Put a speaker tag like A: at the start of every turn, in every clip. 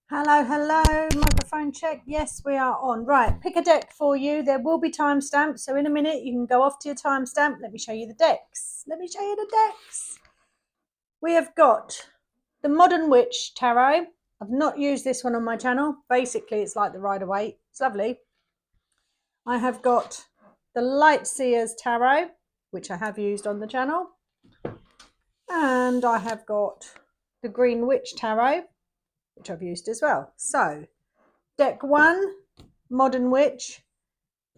A: Hello, hello, microphone check. Yes, we are on. Right, pick a deck for you. There will be timestamps. So in a minute, you can go off to your timestamp. Let me show you the decks. We have got the Modern Witch Tarot. I've not used this one on my channel. Basically, it's like the Rider-Waite. It's lovely. I have got the Light Seers Tarot, which I have used on the channel. And I have got the Green Witch Tarot, which I've used as well. So, deck 1, Modern Witch.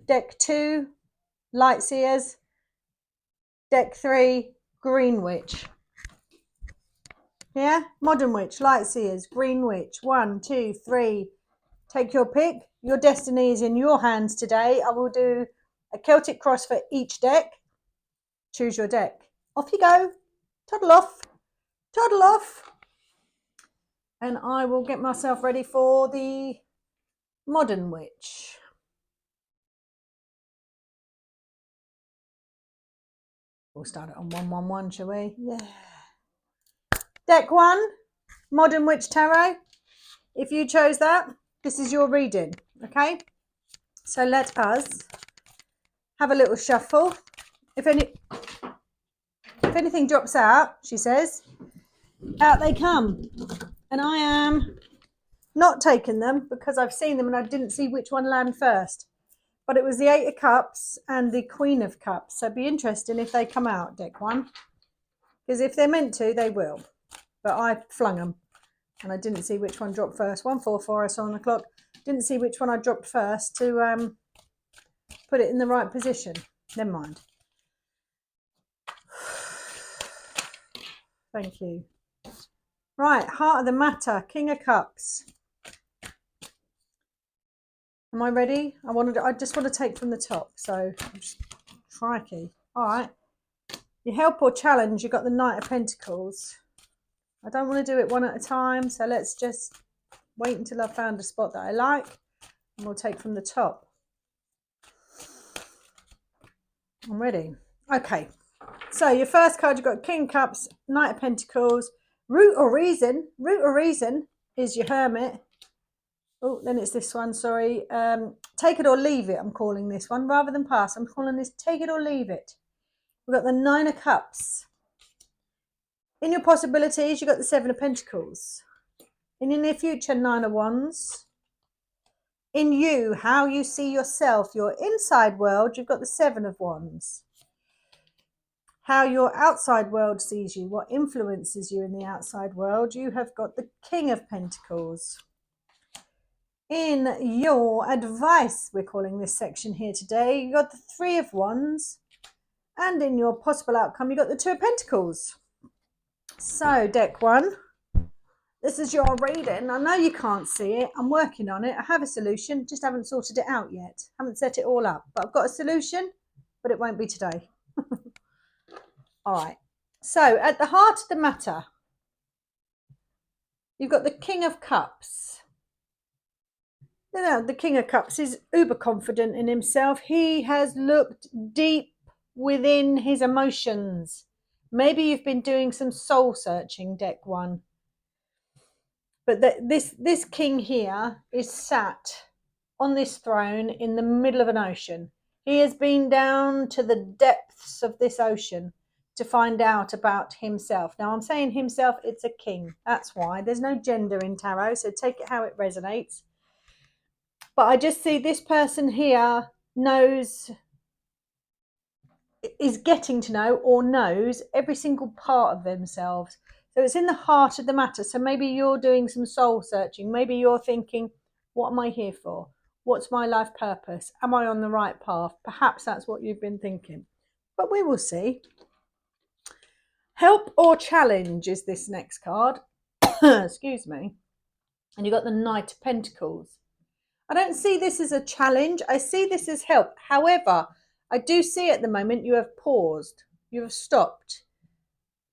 A: Deck 2, Light Seers. Deck 3, Green Witch. Yeah, Modern Witch, Light Seers, Green Witch. 1, 2, 3. Take your pick. Your destiny is in your hands today. I will do a Celtic cross for each deck. Choose your deck. Off you go. Toddle off. Toddle off. And I will get myself ready for the Modern Witch. We'll start it on 111, shall we? Yeah. Deck 1, Modern Witch Tarot. If you chose that, this is your reading, okay? So let us have a little shuffle. If anything drops out, she says, out they come. And I am not taking them because I've seen them and I didn't see which one land first. But it was the 8 of Cups and the Queen of Cups. So it'd be interesting if they come out, deck 1. Because if they're meant to, they will. But I flung them. And I didn't see which one dropped first. 144 I saw on the clock. Didn't see which one I dropped first to put it in the right position. Never mind. Thank you. Right, Heart of the Matter, King of Cups. Am I ready? I just want to take from the top. So, crikey. All right. Your help or challenge, you've got the Knight of Pentacles. I don't want to do it one at a time. So let's just wait until I've found a spot that I like. And we'll take from the top. I'm ready. Okay. So your first card, you've got King of Cups, Knight of Pentacles. Root or Reason. Root or Reason is your Hermit. Oh, then it's this one, sorry. Take it or leave it, I'm calling this one. Rather than pass, I'm calling this take it or leave it. We've got the 9 of Cups. In your possibilities, you've got the 7 of Pentacles. In your near future, 9 of Wands. In you, how you see yourself, your inside world, you've got the 7 of Wands. How your outside world sees you, what influences you in the outside world, you have got the King of Pentacles. In your advice, we're calling this section here today, you got the 3 of Wands. And in your possible outcome, you got the 2 of Pentacles. So, deck 1, this is your reading. I know you can't see it. I'm working on it. I have a solution, just haven't sorted it out yet. Haven't set it all up, but I've got a solution, but it won't be today. All right. So, at the heart of the matter, you've got the King of Cups. Now, the King of Cups is uber confident in himself. He has looked deep within his emotions. Maybe you've been doing some soul searching, deck 1. But this king here is sat on this throne in the middle of an ocean. He has been down to the depths of this ocean to find out about himself. Now, I'm saying himself, it's a king. That's why. There's no gender in tarot, so take it how it resonates. But I just see this person here is getting to know or knows every single part of themselves. So it's in the heart of the matter. So maybe you're doing some soul searching. Maybe you're thinking, what am I here for? What's my life purpose? Am I on the right path? Perhaps that's what you've been thinking. But we will see. Help or challenge is this next card. Excuse me. And you've got the Knight of Pentacles. I don't see this as a challenge. I see this as help. However, I do see at the moment you have paused. You have stopped.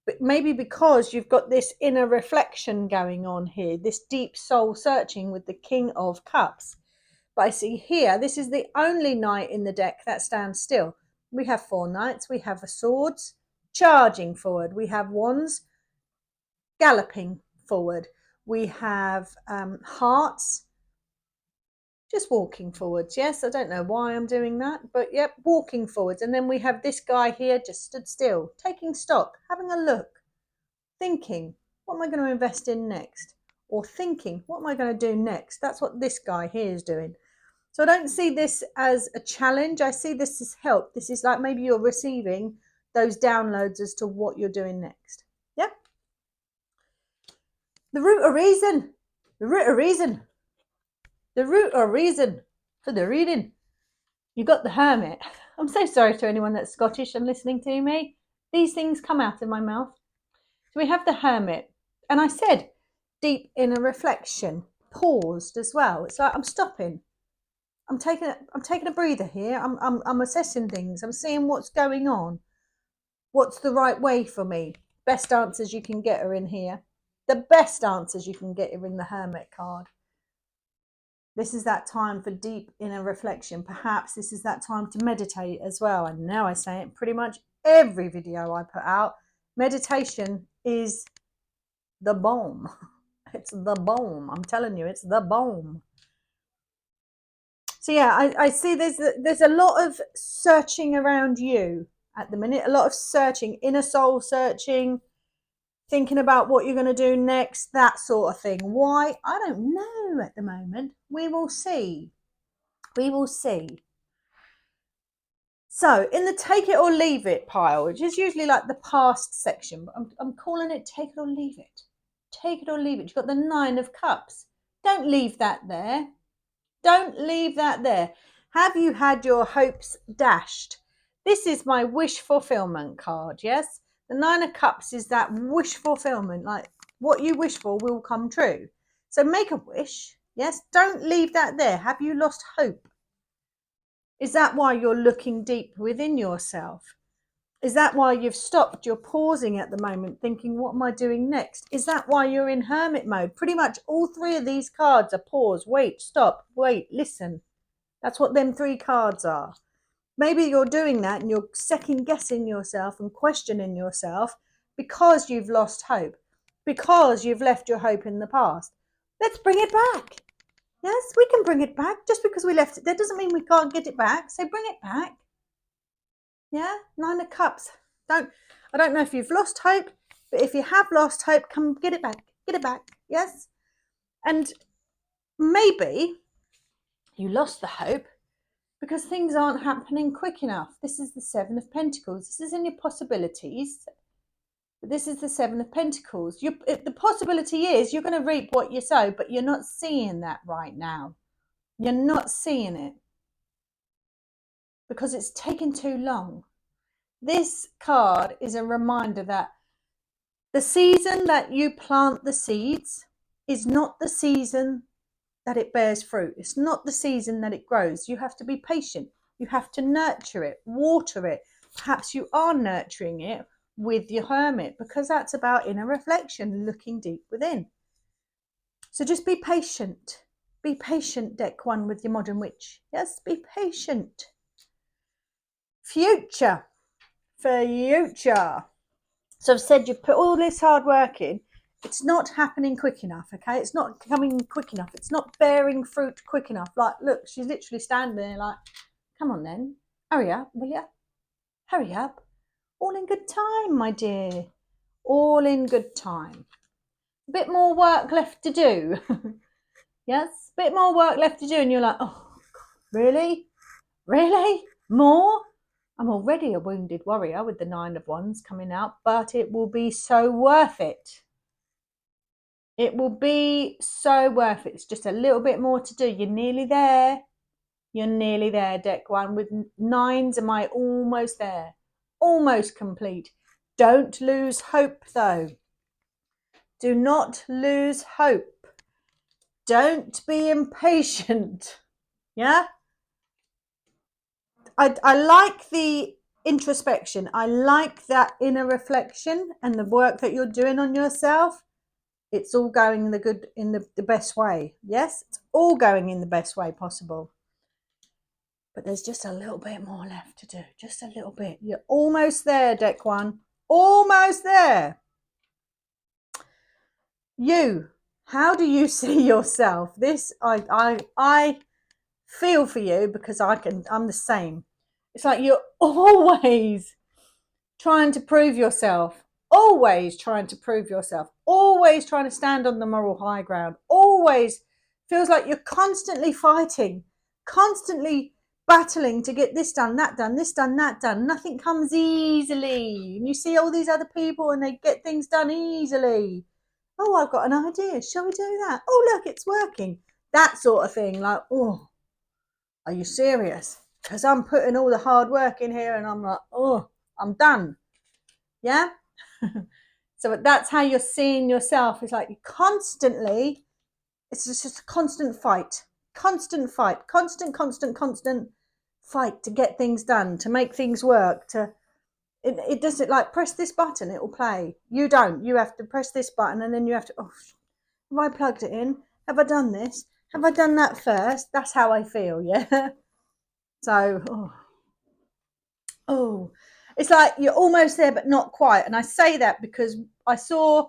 A: But maybe because you've got this inner reflection going on here, this deep soul searching with the King of Cups. But I see here, this is the only knight in the deck that stands still. We have 4 knights. We have the swords charging forward. We have wands galloping forward. We have hearts, just walking forwards. Yes, I don't know why I'm doing that, but yep, walking forwards. And then we have this guy here just stood still, taking stock, having a look, thinking, what am I going to invest in next? Or thinking, what am I going to do next? That's what this guy here is doing. So I don't see this as a challenge. I see this as help. This is like maybe you're receiving those downloads as to what you're doing next. Yeah. The root of reason. The root of reason. The root of reason for the reading. You got the Hermit. I'm so sorry to anyone that's Scottish and listening to me. These things come out of my mouth. So we have the Hermit. And I said deep inner reflection. Paused as well. It's like I'm stopping. I'm taking a breather here. I'm assessing things. I'm seeing what's going on. What's the right way for me? Best answers you can get are in here. The best answers you can get are in the Hermit card. This is that time for deep inner reflection. Perhaps this is that time to meditate as well. And now I say it pretty much every video I put out. Meditation is the bomb. It's the bomb. I'm telling you, it's the bomb. So yeah, I see there's a lot of searching around you at the minute. A lot of searching, inner soul searching, thinking about what you're going to do next, that sort of thing. Why? I don't know at the moment. We will see. We will see. So in the take it or leave it pile, which is usually like the past section, but I'm calling it take it or leave it. Take it or leave it. You've got the 9 of Cups. Don't leave that there. Don't leave that there. Have you had your hopes dashed? This is my wish fulfillment card, yes? The 9 of Cups is that wish fulfillment, like what you wish for will come true. So make a wish, yes? Don't leave that there. Have you lost hope? Is that why you're looking deep within yourself? Is that why you've stopped? You're pausing at the moment thinking, what am I doing next? Is that why you're in hermit mode? Pretty much all 3 of these cards are pause, wait, stop, wait, listen. That's what them 3 cards are. Maybe you're doing that and you're second guessing yourself and questioning yourself because you've lost hope, because you've left your hope in the past. Let's bring it back. Yes, we can bring it back. Just because we left it, that doesn't mean we can't get it back. So bring it back. Yeah, 9 of Cups. I don't know if you've lost hope, but if you have lost hope, come get it back. Get it back. Yes. And maybe you lost the hope because things aren't happening quick enough. This is the 7 of Pentacles. This is in your possibilities. But this is the 7 of Pentacles. The possibility is you're going to reap what you sow, but you're not seeing that right now. You're not seeing it because it's taken too long. This card is a reminder that the season that you plant the seeds is not the season that it bears fruit. It's not the season that it grows. You have to be patient. You have to nurture it, water it. Perhaps you are nurturing it with your hermit because that's about inner reflection, looking deep within. So just be patient. Be patient, deck 1 with your modern witch. Yes, be patient. Future. Future. So I've said you put all this hard work in. It's not happening quick enough, okay? It's not coming quick enough. It's not bearing fruit quick enough. Like, look, she's literally standing there like, come on then. Hurry up, will you? Hurry up. All in good time, my dear. All in good time. A bit more work left to do. Yes, a bit more work left to do. And you're like, oh, God, really? Really? More? I'm already a wounded warrior with the 9 of Wands coming out, but it will be so worth it. It will be so worth it. It's just a little bit more to do. You're nearly there. You're nearly there, deck 1. With 9s, am I almost there? Almost complete. Don't lose hope, though. Do not lose hope. Don't be impatient. Yeah? I like the introspection. I like that inner reflection and the work that you're doing on yourself. It's all going in the best way. Yes, it's all going in the best way possible. But there's just a little bit more left to do. Just a little bit. You're almost there, deck 1. Almost there. You How do you see yourself? This, I feel for you, because I'm the same. It's like you're always trying to prove yourself, always trying to prove yourself, always trying to stand on the moral high ground, always feels like you're constantly fighting, constantly battling to get this done, that done, this done, that done. Nothing comes easily. And you see all these other people and they get things done easily. Oh, I've got an idea. Shall we do that? Oh, look, it's working. That sort of thing. Like, oh, are you serious? Because I'm putting all the hard work in here and I'm like, oh, I'm done. Yeah? So that's how you're seeing yourself. It's like you constantly, it's just a constant fight, constant fight, constant fight to get things done, to make things work, it doesn't, like, press this button, it will play. You don't. You have to press this button and then you have to, oh, have I plugged it in? Have I done this? Have I done that first? That's how I feel, yeah? So, oh, it's like you're almost there but not quite. And I say that because I saw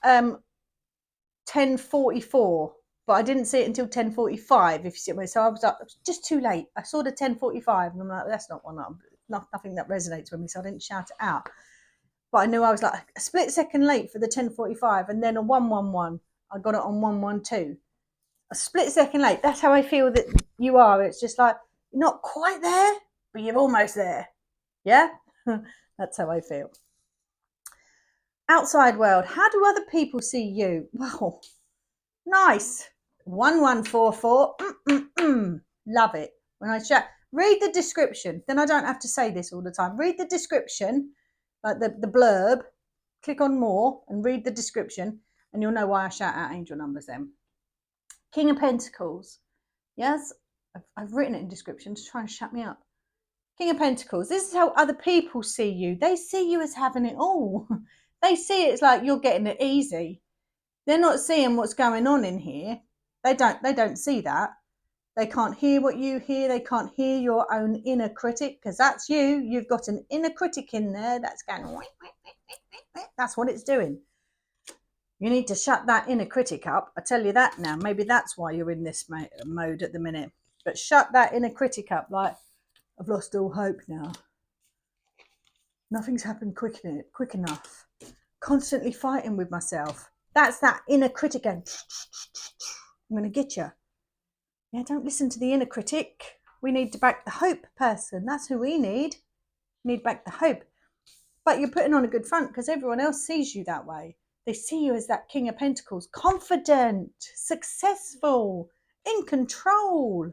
A: 10:44, but I didn't see it until 10:45, if you see me. So I was like, it was just too late. I saw the 10:45 and I'm like, that's not one, nothing that resonates with me, so I didn't shout it out. But I knew I was like a split second late for the 10:45, and then a 111. I got it on 112. A split second late. That's how I feel that you are. It's just like you're not quite there, but you're almost there. Yeah? That's how I feel. Outside world. How do other people see you? Well, nice. 1144. Love it. When I chat, read the description. Then I don't have to say this all the time. Read the description, like the blurb. Click on more and read the description, and you'll know why I shout out angel numbers then. King of Pentacles. Yes, I've written it in description to try and shut me up. King of Pentacles. This is how other people see you. They see you as having it all. They see it as like you're getting it easy. They're not seeing what's going on in here. They don't see that. They can't hear what you hear. They can't hear your own inner critic, because that's you. You've got an inner critic in there that's going, that's what it's doing. You need to shut that inner critic up. I tell you that now. Maybe that's why you're in this mode at the minute. But shut that inner critic up. Like, I've lost all hope now. Nothing's happened quick enough. Constantly fighting with myself. That's that inner critic going, I'm going to get you. Yeah, don't listen to the inner critic. We need to back the hope person. That's who we need. We need back the hope. But you're putting on a good front because everyone else sees you that way. They see you as that King of Pentacles, confident, successful, in control.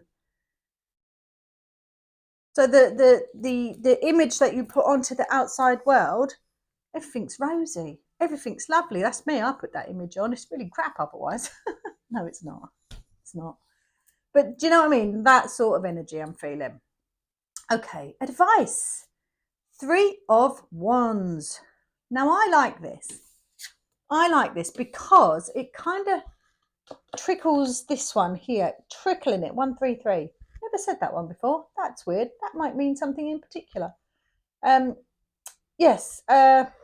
A: So the image that you put onto the outside world, everything's rosy, everything's lovely. That's me. I put that image on. It's really crap otherwise. No, it's not. It's not. But do you know what I mean? That sort of energy I'm feeling. Okay, advice. 3 of Wands. Now I like this. I like this because it kind of trickles this one here, trickling it, 133. Never said that one before. That's weird. That might mean something in particular. Yes, that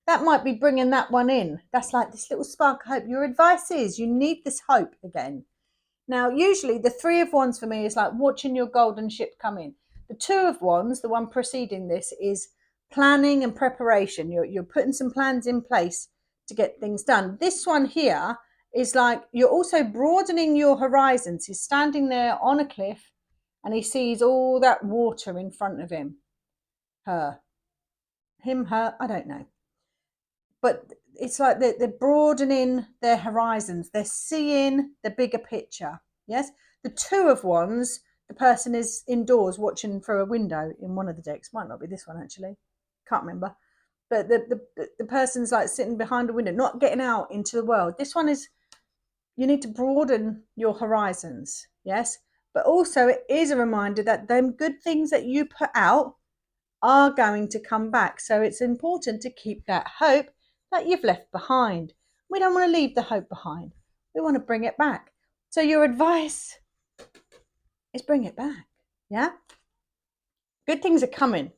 A: might be bringing that one in. That's like this little spark of hope. Your advice is you need this hope again. Now, usually the 3 of Wands for me is like watching your golden ship come in. The 2 of Wands, the one preceding this, is planning and preparation. You're putting some plans in place to get things done. This one here is like you're also broadening your horizons. He's standing there on a cliff and he sees all that water in front of him. Her, I don't know. But it's like they're broadening their horizons. They're seeing the bigger picture. Yes? The 2 of Wands, the person is indoors watching through a window in one of the decks. Might not be this one, actually. Can't remember. But the person's like sitting behind a window, not getting out into the world. This one is, you need to broaden your horizons. Yes? But also it is a reminder that them good things that you put out are going to come back. So it's important to keep that hope that you've left behind. We don't want to leave the hope behind. We want to bring it back. So your advice is bring it back. Yeah? Good things are coming.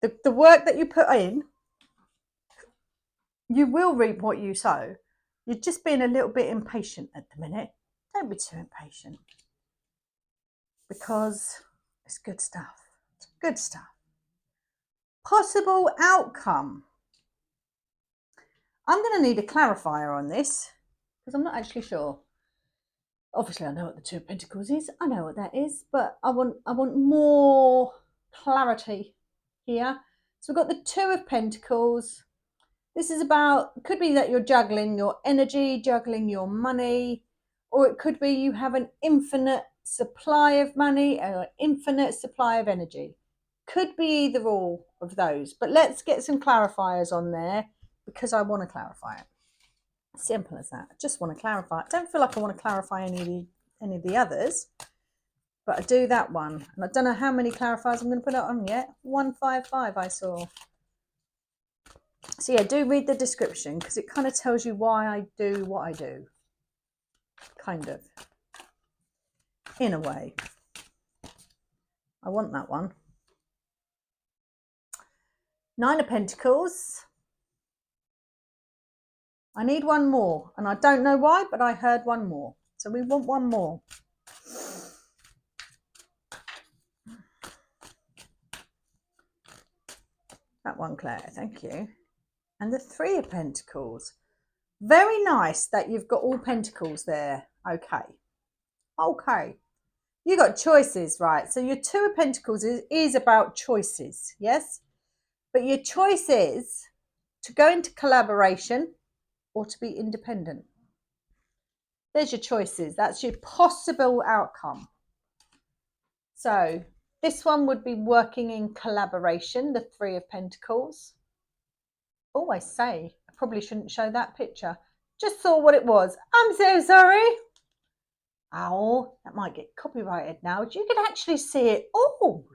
A: The work that you put in, you will reap what you sow. You're just being a little bit impatient at the minute. Don't be too impatient, because it's good stuff. It's good stuff. Possible outcome. I'm going to need a clarifier on this because I'm not actually sure. Obviously, I know what the Two of Pentacles is. I know what that is, but I want more clarity here. So we've got the Two of Pentacles. This is about, it could be that you're juggling your energy, juggling your money, or it could be you have an infinite supply of money or an infinite supply of energy. Could be either all of those, but let's get some clarifiers on there because I want to clarify it. Simple as that. I just want to clarify. I don't feel like I want to clarify any of the others, but I do that one. And I don't know how many clarifiers I'm going to put it on yet. 155 I saw. So yeah, do read the description because it kind of tells you why I do what I do. Kind of. In a way. I want that one. Nine of Pentacles. I need one more, and I don't know why, but I heard one more. So we want one more. That one, Claire, thank you. And the Three of Pentacles. Very nice that you've got all pentacles there. Okay. Okay. You got choices, right? So your Two of Pentacles is about choices, yes? But your choice is to go into collaboration or to be independent. There's your choices. That's your possible outcome. So this one would be working in collaboration, the Three of Pentacles. Oh, I say, I probably shouldn't show that picture. Just saw what it was. I'm so sorry. Oh, that might get copyrighted now. You can actually see it all.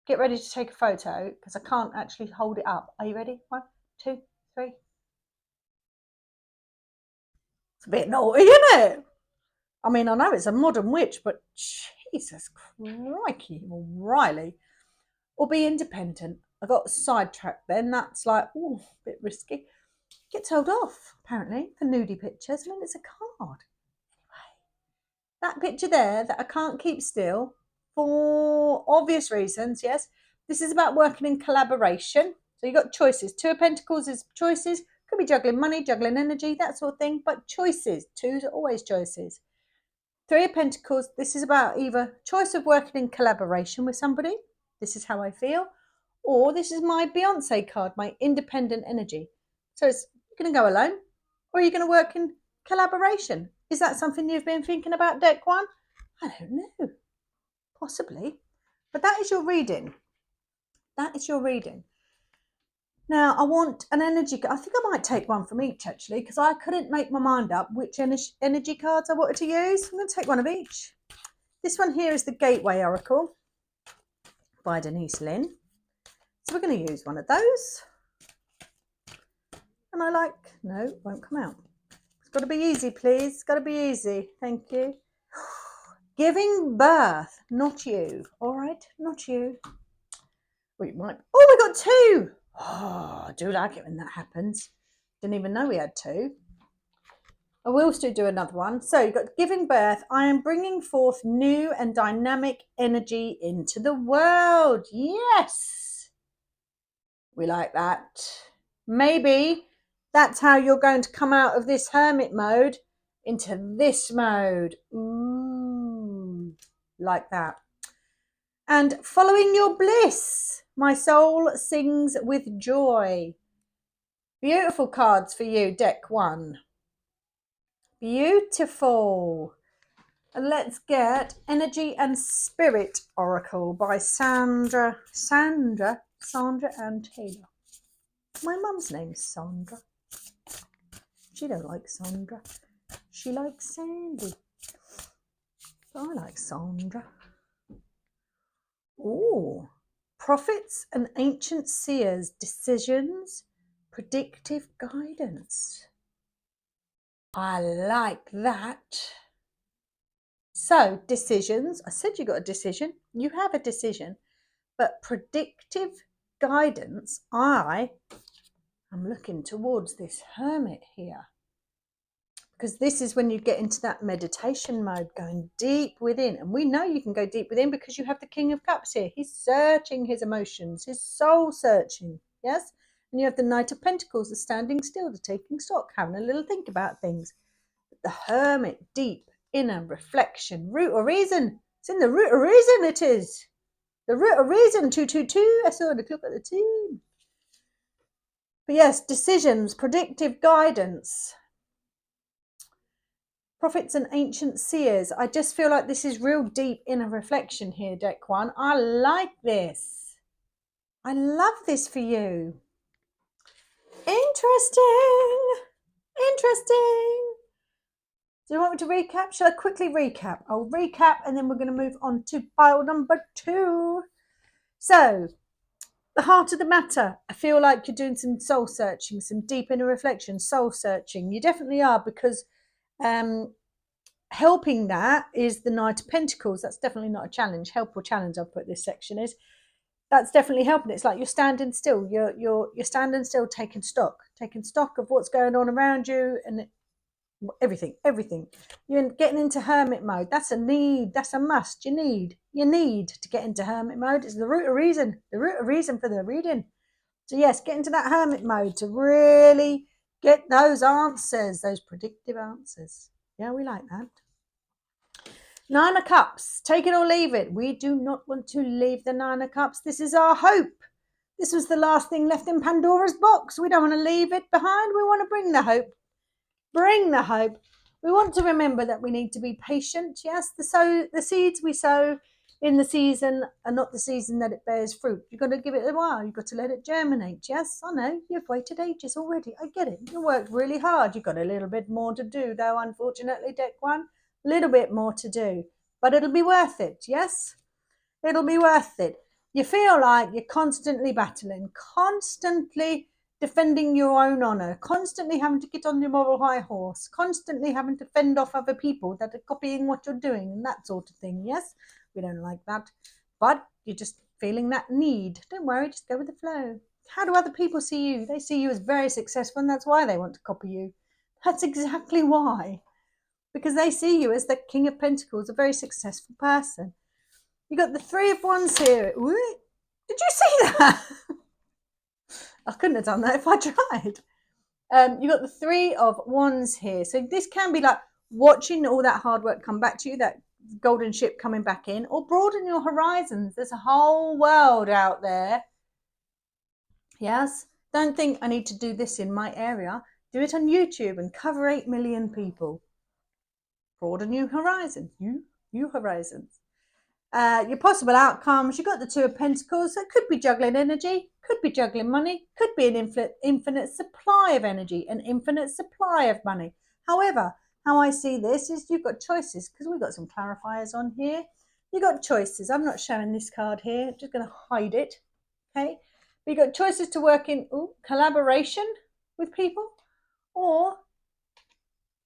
A: Get ready to take a photo because I can't actually hold it up. Are you ready? 1, 2, 3. It's a bit naughty, isn't it? I mean, I know it's a modern witch, but Jesus crikey, Riley. Or be independent. I got sidetracked then. That's like, oh, a bit risky. Get told off, apparently, for nudie pictures. I mean, it's a card. Anyway, that picture there that I can't keep still for obvious reasons, yes. This is about working in collaboration. So you've got choices. Two of Pentacles is choices. Could be juggling money, juggling energy, that sort of thing. But choices. Twos are always choices. Three of Pentacles, this is about either choice of working in collaboration with somebody. This is how I feel. Or this is my Beyonce card, my independent energy. So it's you're going to go alone or are you going to work in collaboration? Is that something you've been thinking about, deck one? I don't know. Possibly. But that is your reading. That is your reading. Now, I want an energy. I think I might take one from each, actually, because I couldn't make my mind up which energy cards I wanted to use. I'm going to take one of each. This one here is the Gateway Oracle by Denise Lynn. So we're going to use one of those. And I like, no, it won't come out. It's got to be easy, please. It's got to be easy. Thank you. Giving birth, not you. All right, not you. Well, you might. Oh, we got two. Oh, I do like it when that happens. Didn't even know we had two. I will still do another one. So you've got giving birth. I am bringing forth new and dynamic energy into the world. Yes. We like that. Maybe that's how you're going to come out of this hermit mode into this mode. Ooh, like that. And following your bliss, my soul sings with joy. Beautiful cards for you, deck one. Beautiful. And let's get Energy and Spirit Oracle by Sandra Ann Taylor. My mum's name's Sandra. She don't like Sandra. She likes Sandy. So I like Sandra. Oh, prophets and ancient seers, decisions, predictive guidance. I like that. So, decisions. I said you got a decision. You have a decision. But predictive guidance, I I'm looking towards this Hermit here, because this is when you get into that meditation mode, going deep within. And we know you can go deep within because you have the King of Cups here. He's searching his emotions, his soul searching. Yes. And you have the Knight of Pentacles, the standing still, the taking stock, having a little think about things. But the Hermit, deep inner reflection, root of reason. It's in the root of reason, it is. The root of reason, 222. I saw the clock at the 2. But yes, decisions, predictive guidance. Prophets and ancient seers. I just feel like this is real deep inner reflection here, deck 1. I like this. I love this for you. Interesting. Interesting. Do you want me to recap? Shall I quickly recap? I'll recap and then we're going to move on to pile number 2. So, the heart of the matter. I feel like you're doing some soul searching, some deep inner reflection, soul searching. You definitely are, because helping that is the Knight of Pentacles. That's definitely not a challenge. Help or challenge, I'll put this section is. That's definitely helping. It's like you're standing still. You're standing still, taking stock of what's going on around you and everything. You're getting into hermit mode. That's a need. That's a must. You need to get into hermit mode. It's the root of reason. The root of reason for the reading. So yes, get into that hermit mode to really get those answers, those predictive answers. Yeah, we like that. 9 of Cups, take it or leave it. We do not want to leave the 9 of Cups. This is our hope. This was the last thing left in Pandora's box. We don't want to leave it behind. We want to bring the hope. Bring the hope. We want to remember that we need to be patient. Yes, the seeds we sow in the season are not the season that it bears fruit. You've got to give it a while. You've got to let it germinate. Yes, I know. You've waited ages already. I get it. You worked really hard. You've got a little bit more to do, though, unfortunately, deck 1. A little bit more to do. But it'll be worth it. Yes? It'll be worth it. You feel like you're constantly battling, constantly defending your own honour, constantly having to get on your moral high horse, constantly having to fend off other people that are copying what you're doing and that sort of thing. Yes, we don't like that. But you're just feeling that need. Don't worry, just go with the flow. How do other people see you? They see you as very successful, and that's why they want to copy you. That's exactly why. Because they see you as the King of Pentacles, a very successful person. You got the 3 of Wands here. Ooh, did you see that? I couldn't have done that if I tried. You got the 3 of Wands here. So this can be like watching all that hard work come back to you, that golden ship coming back in, or broaden your horizons. There's a whole world out there. Yes? Don't think I need to do this in my area. Do it on YouTube and cover 8 million people. Broaden your horizons. New horizons. Your possible outcomes, you've got the 2 of Pentacles. So it could be juggling energy, could be juggling money, could be an infinite supply of energy, an infinite supply of money. However, how I see this is you've got choices, because we've got some clarifiers on here. You've got choices. I'm not showing this card here. I'm just going to hide it. Okay. But you've got choices to work in collaboration with people or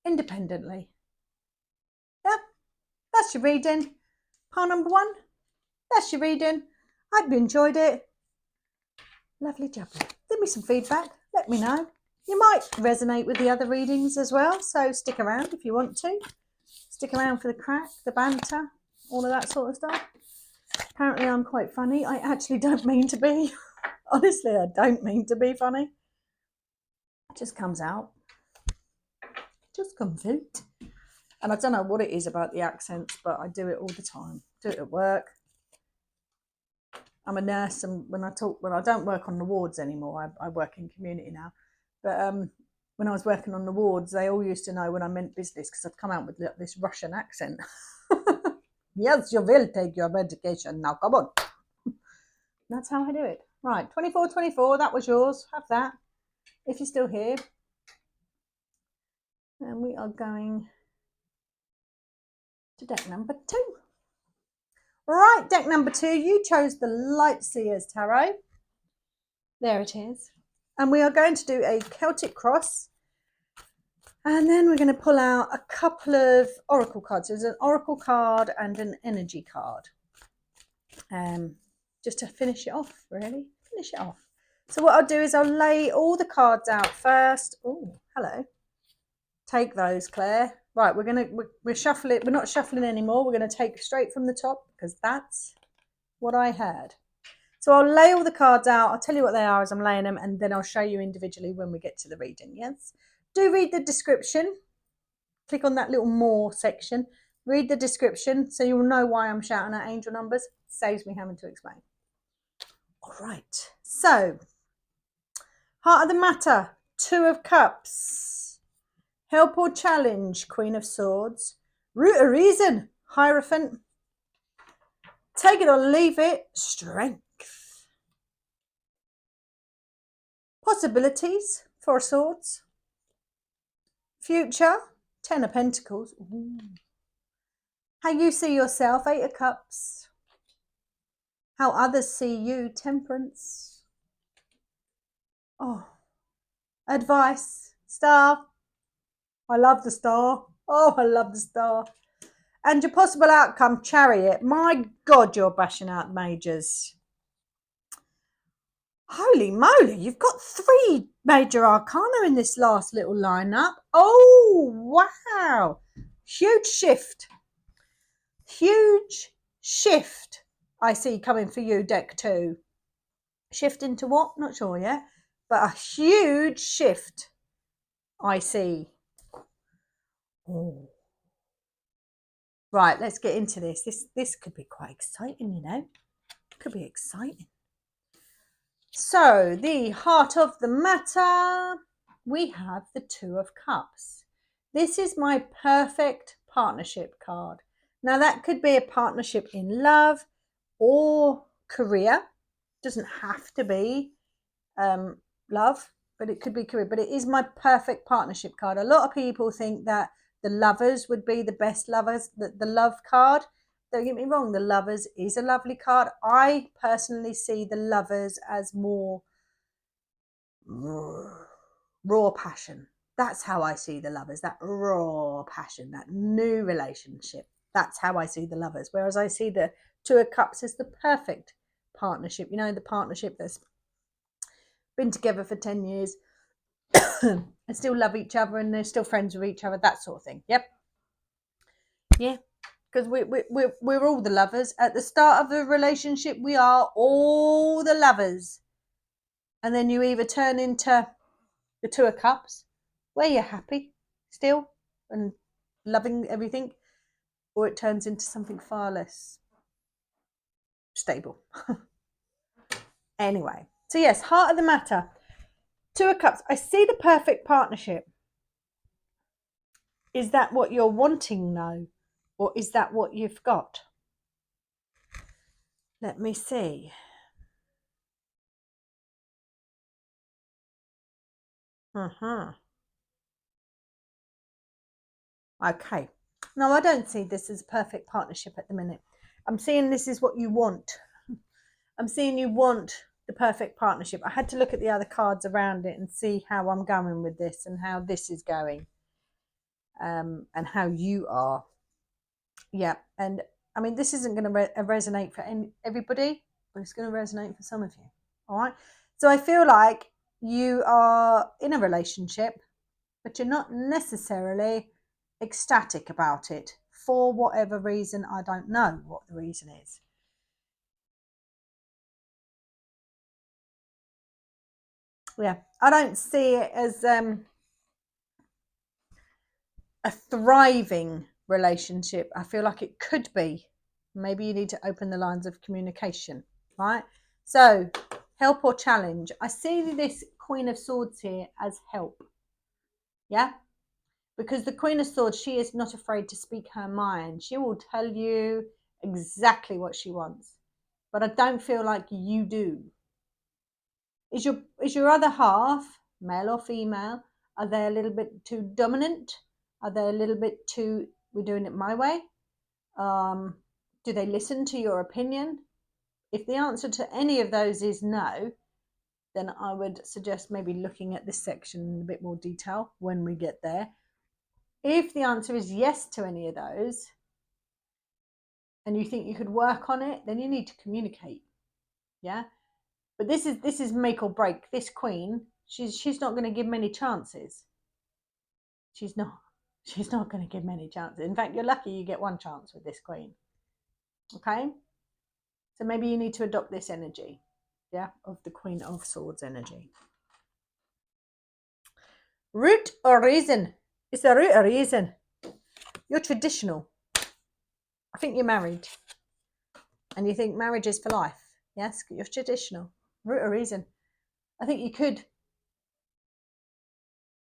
A: independently. Yeah, that's your reading. Pile number 1, that's your reading. I hope you enjoyed it. Lovely jubbly. Give me some feedback. Let me know. You might resonate with the other readings as well, so stick around if you want to. Stick around for the crack, the banter, all of that sort of stuff. Apparently I'm quite funny. I actually don't mean to be. Honestly, I don't mean to be funny. It just comes out. It just comes out. And I don't know what it is about the accents, but I do it all the time. Do it at work. I'm a nurse, and when I don't work on the wards anymore. I work in community now. But when I was working on the wards, they all used to know when I meant business, because I'd come out with this Russian accent. Yes, you will take your medication. Now, come on. That's how I do it. Right, 2424, that was yours. Have that, if you're still here. And we are going to deck number 2. Right, deck number 2, you chose the Light Seers Tarot. There it is. And we are going to do a Celtic cross. And then we're going to pull out a couple of oracle cards. There's an oracle card and an energy card. Just to finish it off, really. Finish it off. So what I'll do is I'll lay all the cards out first. Oh, hello. Take those, Claire. Right, we're shuffling. We're not shuffling anymore. We're going to take straight from the top because that's what I heard. So I'll lay all the cards out. I'll tell you what they are as I'm laying them, and then I'll show you individually when we get to the reading. Yes. Do read the description. Click on that little more section. Read the description so you'll know why I'm shouting at angel numbers. Saves me having to explain. All right. So, heart of the matter, 2 of cups. Help or challenge, Queen of Swords. Root of reason, Hierophant. Take it or leave it, Strength. Possibilities, 4 of Swords. Future, 10 of Pentacles. Ooh. How you see yourself, 8 of Cups. How others see you, Temperance. Oh, advice, Star. I love the Star. Oh, I love the Star. And your possible outcome, Chariot. My God, you're bashing out majors. Holy moly, you've got 3 major arcana in this last little lineup. Oh, wow. Huge shift. Huge shift I see coming for you, deck 2. Shift into what? Not sure yet. But a huge shift I see. Oh. Right, let's get into this. This could be quite exciting, you know. Could be exciting. So, the heart of the matter, we have the 2 of Cups. This is my perfect partnership card. Now, that could be a partnership in love or career. Doesn't have to be love, but it could be career. But it is my perfect partnership card. A lot of people think that the Lovers would be the best lovers, the love card. Don't get me wrong, the Lovers is a lovely card. I personally see the Lovers as more raw passion. That's how I see the Lovers, that raw passion, that new relationship. That's how I see the Lovers. Whereas I see the 2 of Cups as the perfect partnership. You know, the partnership that's been together for 10 years and still love each other and they're still friends with each other, that sort of thing. Yep. Yeah. Because we're all the lovers. At the start of a relationship, we are all the lovers. And then you either turn into the 2 of Cups, where you're happy still and loving everything, or it turns into something far less stable. Anyway, so yes, heart of the matter, 2 of Cups. I see the perfect partnership. Is that what you're wanting now? Or is that what you've got? Let me see. Okay. No, I don't see this as a perfect partnership at the minute. I'm seeing this is what you want. I'm seeing you want the perfect partnership. I had to look at the other cards around it and see how I'm going with this and how this is going. And how you are. Yeah. And I mean, this isn't going to resonate for everybody, but it's going to resonate for some of you. All right. So I feel like you are in a relationship, but you're not necessarily ecstatic about it for whatever reason. I don't know what the reason is. Yeah, I don't see it as a thriving relationship. I feel like it could be. Maybe you need to open the lines of communication, right? So, help or challenge. I see this Queen of Swords here as help. Yeah? Because the Queen of Swords, she is not afraid to speak her mind. She will tell you exactly what she wants. But I don't feel like you do. Is your other half, male or female, are they a little bit too dominant? Are they a little bit too, we're doing it my way? Do they listen to your opinion? If the answer to any of those is no, then I would suggest maybe looking at this section in a bit more detail when we get there. If the answer is yes to any of those, and you think you could work on it, then you need to communicate. Yeah. But this is make or break. This queen, she's not going to give many chances. She's not going to give many chances. In fact, you're lucky you get one chance with this queen. Okay? So maybe you need to adopt this energy, yeah, of the Queen of Swords energy. Root or reason? It's the root or reason. You're traditional. I think you're married. And you think marriage is for life. Yes, you're traditional. Root or reason. I think you could.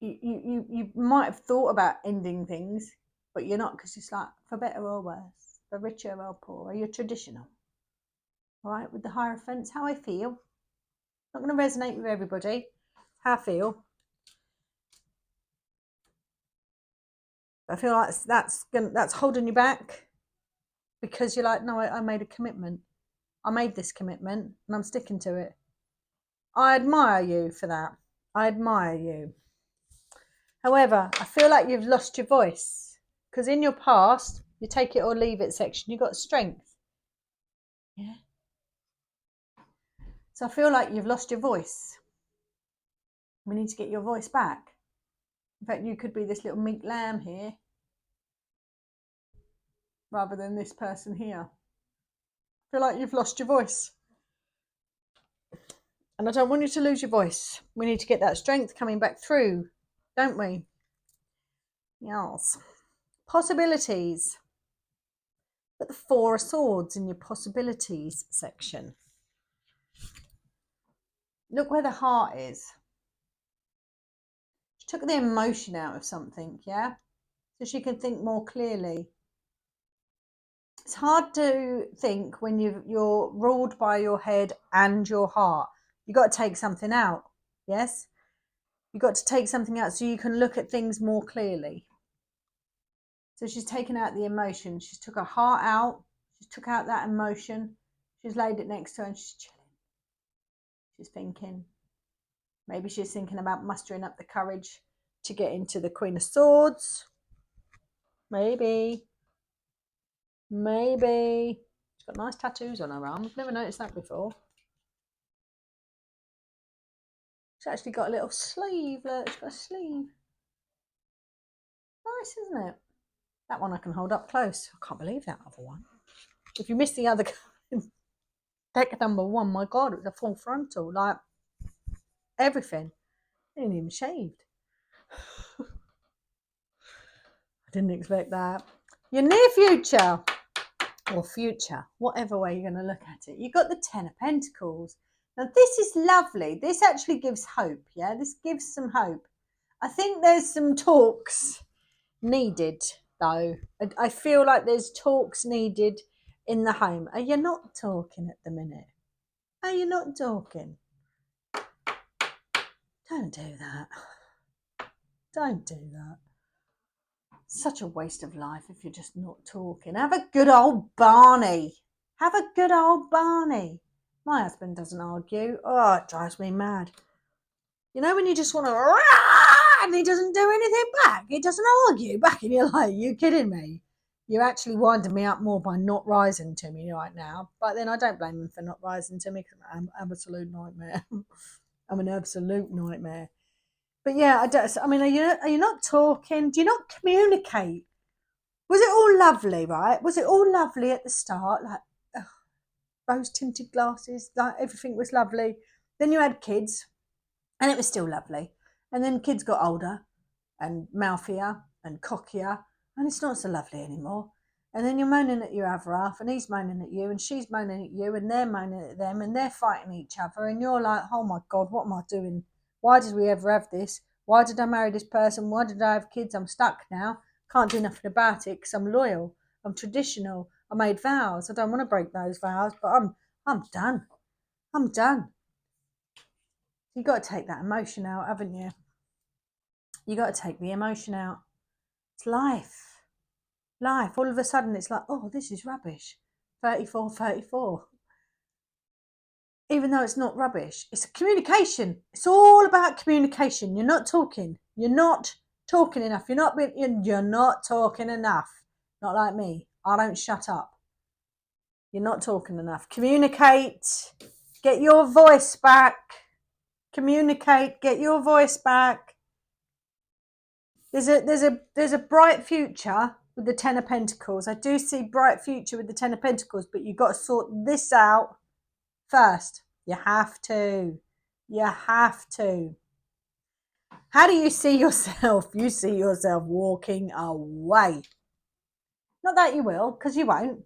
A: You might have thought about ending things, but you're not, because it's like for better or worse, for richer or poorer. You're traditional. All right, with the Hierophants, how I feel. Not going to resonate with everybody. How I feel. I feel like that's holding you back, because you're like, no, I made a commitment. I made this commitment and I'm sticking to it. I admire you for that. I admire you. However, I feel like you've lost your voice, because in your past, you take it or leave it section, you got strength. Yeah. So I feel like you've lost your voice. We need to get your voice back. In fact, you could be this little meek lamb here, rather than this person here. I feel like you've lost your voice. And I don't want you to lose your voice. We need to get that strength coming back through, don't we? Yes. Possibilities. Put the Four of Swords in your possibilities section. Look where the heart is. She took the emotion out of something, yeah? So she can think more clearly. It's hard to think when you're ruled by your head and your heart. You've got to take something out, yes? You've got to take something out so you can look at things more clearly. So she's taken out the emotion. She's took her heart out. She's took out that emotion. She's laid it next to her and she's chilling. She's thinking. Maybe she's thinking about mustering up the courage to get into the Queen of Swords. Maybe. She's got nice tattoos on her arm. I've never noticed that before. She's actually got a little sleeve. Look, she's got a sleeve. Nice, isn't it? That one I can hold up close. I can't believe that other one. If you missed the other deck number 1, my God, it was a full frontal. Like, everything. I didn't even shaved. I didn't expect that. Your near future, or future, whatever way you're going to look at it. You've got the 10 of Pentacles. Now, this is lovely. This actually gives hope, yeah? This gives some hope. I think there's some talks needed, though. I feel like there's talks needed in the home. Are you not talking at the minute? Are you not talking? Don't do that. Don't do that. Such a waste of life if you're just not talking. Have a good old Barney. Have a good old Barney. My husband doesn't argue. Oh, it drives me mad. You know when you just want to, and he doesn't do anything back. He doesn't argue back, and you're like, you kidding me? You're actually winding me up more by not rising to me right now. But then I don't blame him for not rising to me, because I'm an absolute nightmare. I'm an absolute nightmare. But yeah, I mean, are you not talking? Do you not communicate? Was it all lovely, right? Was it all lovely at the start? Like, rose-tinted glasses, like everything was lovely. Then you had kids, and it was still lovely. And then kids got older and mouthier and cockier, and it's not so lovely anymore. And then you're moaning at your other half, and he's moaning at you, and she's moaning at you, and they're moaning at them, and they're fighting each other, and you're like, oh my God, what am I doing? Why did we ever have this? Why did I marry this person? Why did I have kids? I'm stuck now. Can't do nothing about it because I'm loyal. I'm traditional. I made vows. I don't want to break those vows, but I'm done. I'm done. You've got to take that emotion out, haven't you? You've got to take the emotion out. It's life. Life. All of a sudden, it's like, oh, this is rubbish. 34. Even though it's not rubbish, it's communication. It's all about communication. You're not talking. You're not talking enough. You're not talking enough. Not like me. I don't shut up. You're not talking enough. Communicate. Get your voice back. Communicate. Get your voice back. There's a bright future with the Ten of Pentacles. I do see bright future with the Ten of Pentacles, but you've got to sort this out first. You have to. You have to. How do you see yourself? You see yourself walking away. Not that you will, because you won't.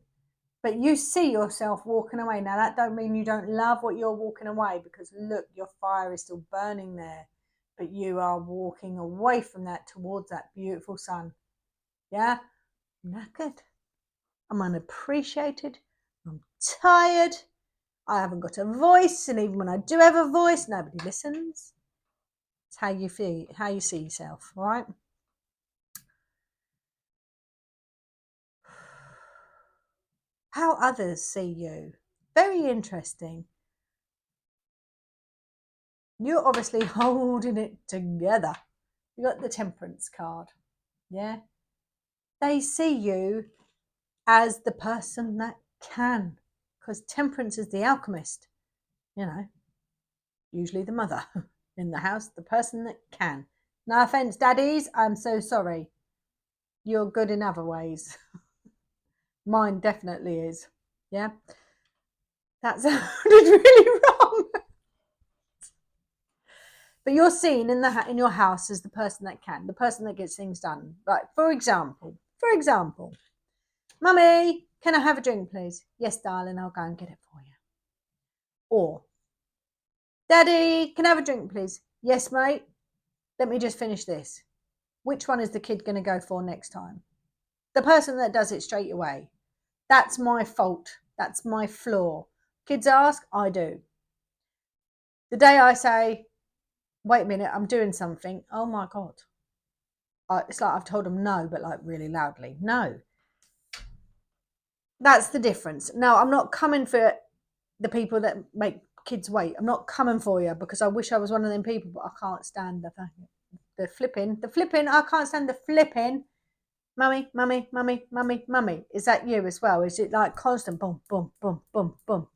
A: But you see yourself walking away. Now, that don't mean you don't love what you're walking away, because look, your fire is still burning there. But you are walking away from that towards that beautiful sun. Yeah? I'm knackered. I'm unappreciated. I'm tired. I haven't got a voice. And even when I do have a voice, nobody listens. It's how you feel, how you see yourself, all right? How others see you. Very interesting. You're obviously holding it together. You got the Temperance card. Yeah. They see you as the person that can. Because Temperance is the alchemist. You know, usually the mother in the house, the person that can. No offense, daddies. I'm so sorry. You're good in other ways. Mine definitely is. Yeah. That sounded really wrong. But you're seen in your house as the person that can, the person that gets things done. Right. For example, Mummy, can I have a drink, please? Yes, darling, I'll go and get it for you. Or, Daddy, can I have a drink, please? Yes, mate. Let me just finish this. Which one is the kid going to go for next time? The person that does it straight away. That's my fault. That's my flaw. Kids ask, I do. The day I say, wait a minute, I'm doing something. Oh my God. It's like I've told them no, but like really loudly. No. That's the difference. No, I'm not coming for the people that make kids wait. I'm not coming for you, because I wish I was one of them people, but I can't stand the flipping. I can't stand the flipping. Mummy, mummy, mummy, mummy, mummy. Is that you as well? Is it like constant boom, boom, boom, boom, boom?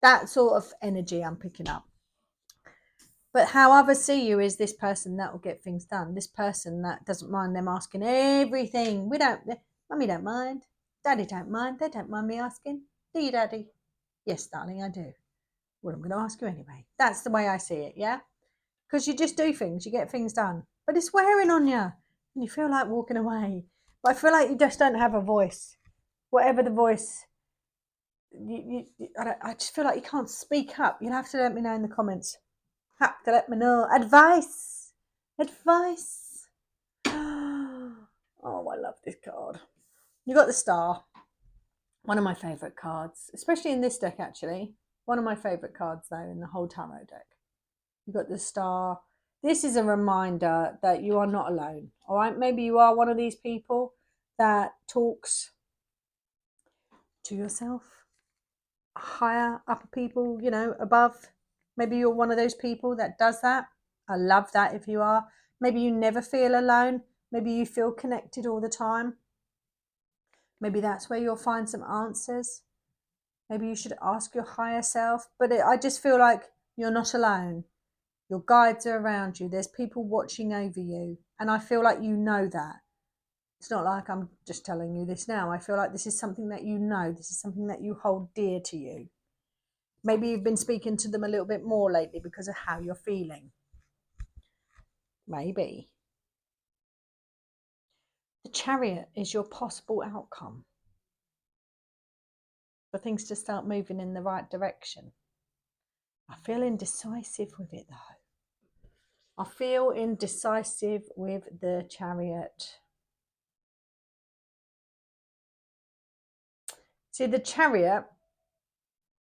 A: That sort of energy I'm picking up. But how others see you is this person that will get things done. This person that doesn't mind them asking everything. Mummy don't mind. Daddy don't mind. They don't mind me asking. Do you, Daddy? Yes, darling, I do. Well, I'm going to ask you anyway. That's the way I see it, yeah? Because you just do things. You get things done. But it's wearing on you. And you feel like walking away. But I feel like you just don't have a voice. Whatever the voice, I just feel like you can't speak up. You'll have to let me know in the comments. Have to let me know. Advice. Oh, I love this card. You got the Star. One of my favourite cards, especially in this deck, actually. One of my favourite cards, though, in the whole tarot deck. You've got the Star. This is a reminder that you are not alone, all right? Maybe you are one of these people that talks to yourself, higher, upper people, you know, above. Maybe you're one of those people that does that. I love that if you are. Maybe you never feel alone. Maybe you feel connected all the time. Maybe that's where you'll find some answers. Maybe you should ask your higher self. But I just feel like you're not alone. Your guides are around you. There's people watching over you. And I feel like you know that. It's not like I'm just telling you this now. I feel like this is something that you know. This is something that you hold dear to you. Maybe you've been speaking to them a little bit more lately because of how you're feeling. Maybe. The Chariot is your possible outcome for things to start moving in the right direction. I feel indecisive with it, though. I feel indecisive with the Chariot. See, the Chariot,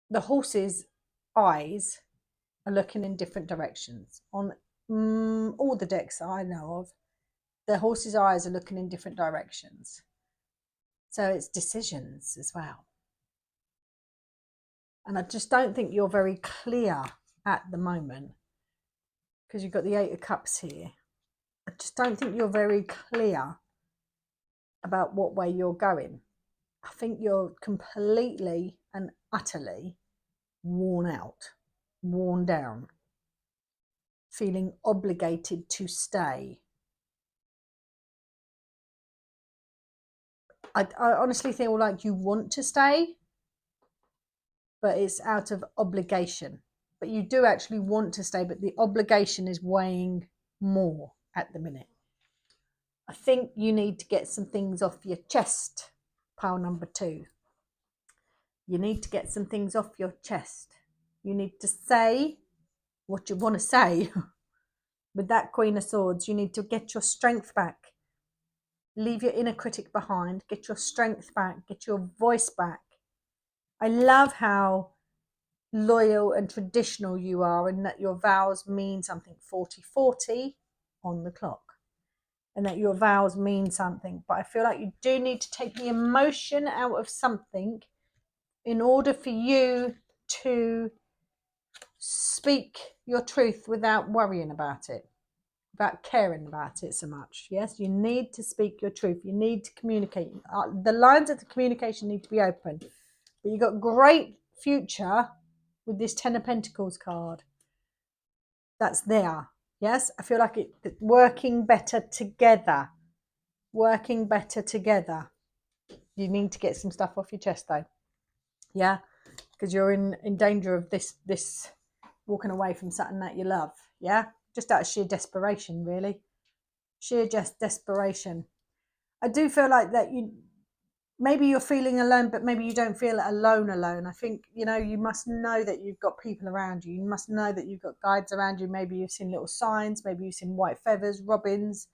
A: the horse's eyes are looking in different directions. On all the decks I know of, the horse's eyes are looking in different directions. So it's decisions as well. And I just don't think you're very clear at the moment, because you've got the Eight of Cups here. I just don't think you're very clear about what way you're going. I think you're completely and utterly worn out, worn down, feeling obligated to stay. I honestly feel like you want to stay, but it's out of obligation. But you do actually want to stay, but the obligation is weighing more at the minute. I think you need to get some things off your chest, pile number 2. You need to get some things off your chest. You need to say what you want to say. With that Queen of Swords, you need to get your strength back. Leave your inner critic behind. Get your strength back. Get your voice back. I love how loyal and traditional you are, and that your vows mean something. 40-40 on the clock. And that your vows mean something. But I feel like you do need to take the emotion out of something in order for you to speak your truth without worrying about it, without caring about it so much. Yes, you need to speak your truth. You need to communicate. The lines of the communication need to be open. But you've got great future with this 10 of Pentacles card. That's there. Yes, I feel like it's working better together. Working better together. You need to get some stuff off your chest though. Yeah, because you're in danger of this walking away from something that you love. Yeah, just out of sheer desperation, really. Sheer just desperation. I do feel like that maybe you're feeling alone, but maybe you don't feel alone. I think, you must know that you've got people around you. You must know that you've got guides around you. Maybe you've seen little signs. Maybe you've seen white feathers, robins,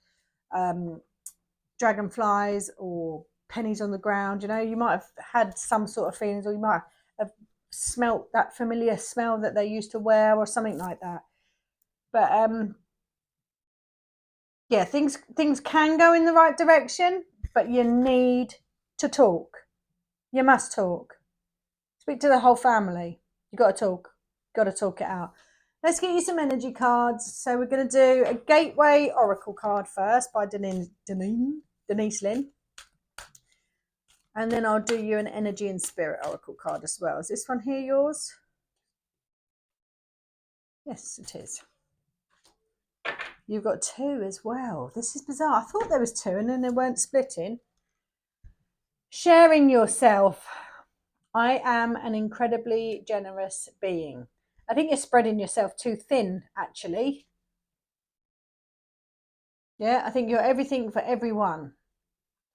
A: dragonflies, or pennies on the ground. You might have had some sort of feelings, or you might have smelt that familiar smell that they used to wear, or something like that. But yeah, things can go in the right direction, but you need to talk. You must talk. Speak to the whole family. You got to talk. Got to talk it out. Let's get you some energy cards. So we're going to do a Gateway Oracle card first by Denise Lynn. And then I'll do you an Energy and Spirit Oracle card as well. Is this one here yours? Yes, it is. You've got 2 as well. This is bizarre. I thought there was 2 and then they weren't splitting. Sharing yourself. I am an incredibly generous being. I think you're spreading yourself too thin, actually. Yeah, I think you're everything for everyone.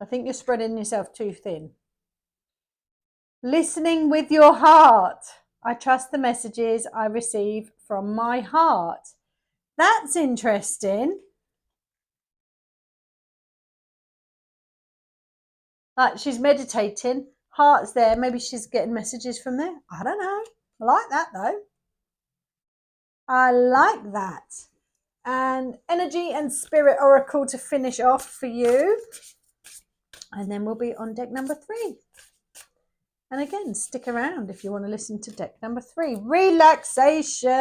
A: I think you're spreading yourself too thin. Listening with your heart. I trust the messages I receive from my heart. That's interesting. Like she's meditating, heart's there. Maybe she's getting messages from there. I don't know. I like that though. I like that. And Energy and Spirit Oracle to finish off for you. And then we'll be on deck number 3. And again, stick around if you want to listen to deck number 3. Relaxation.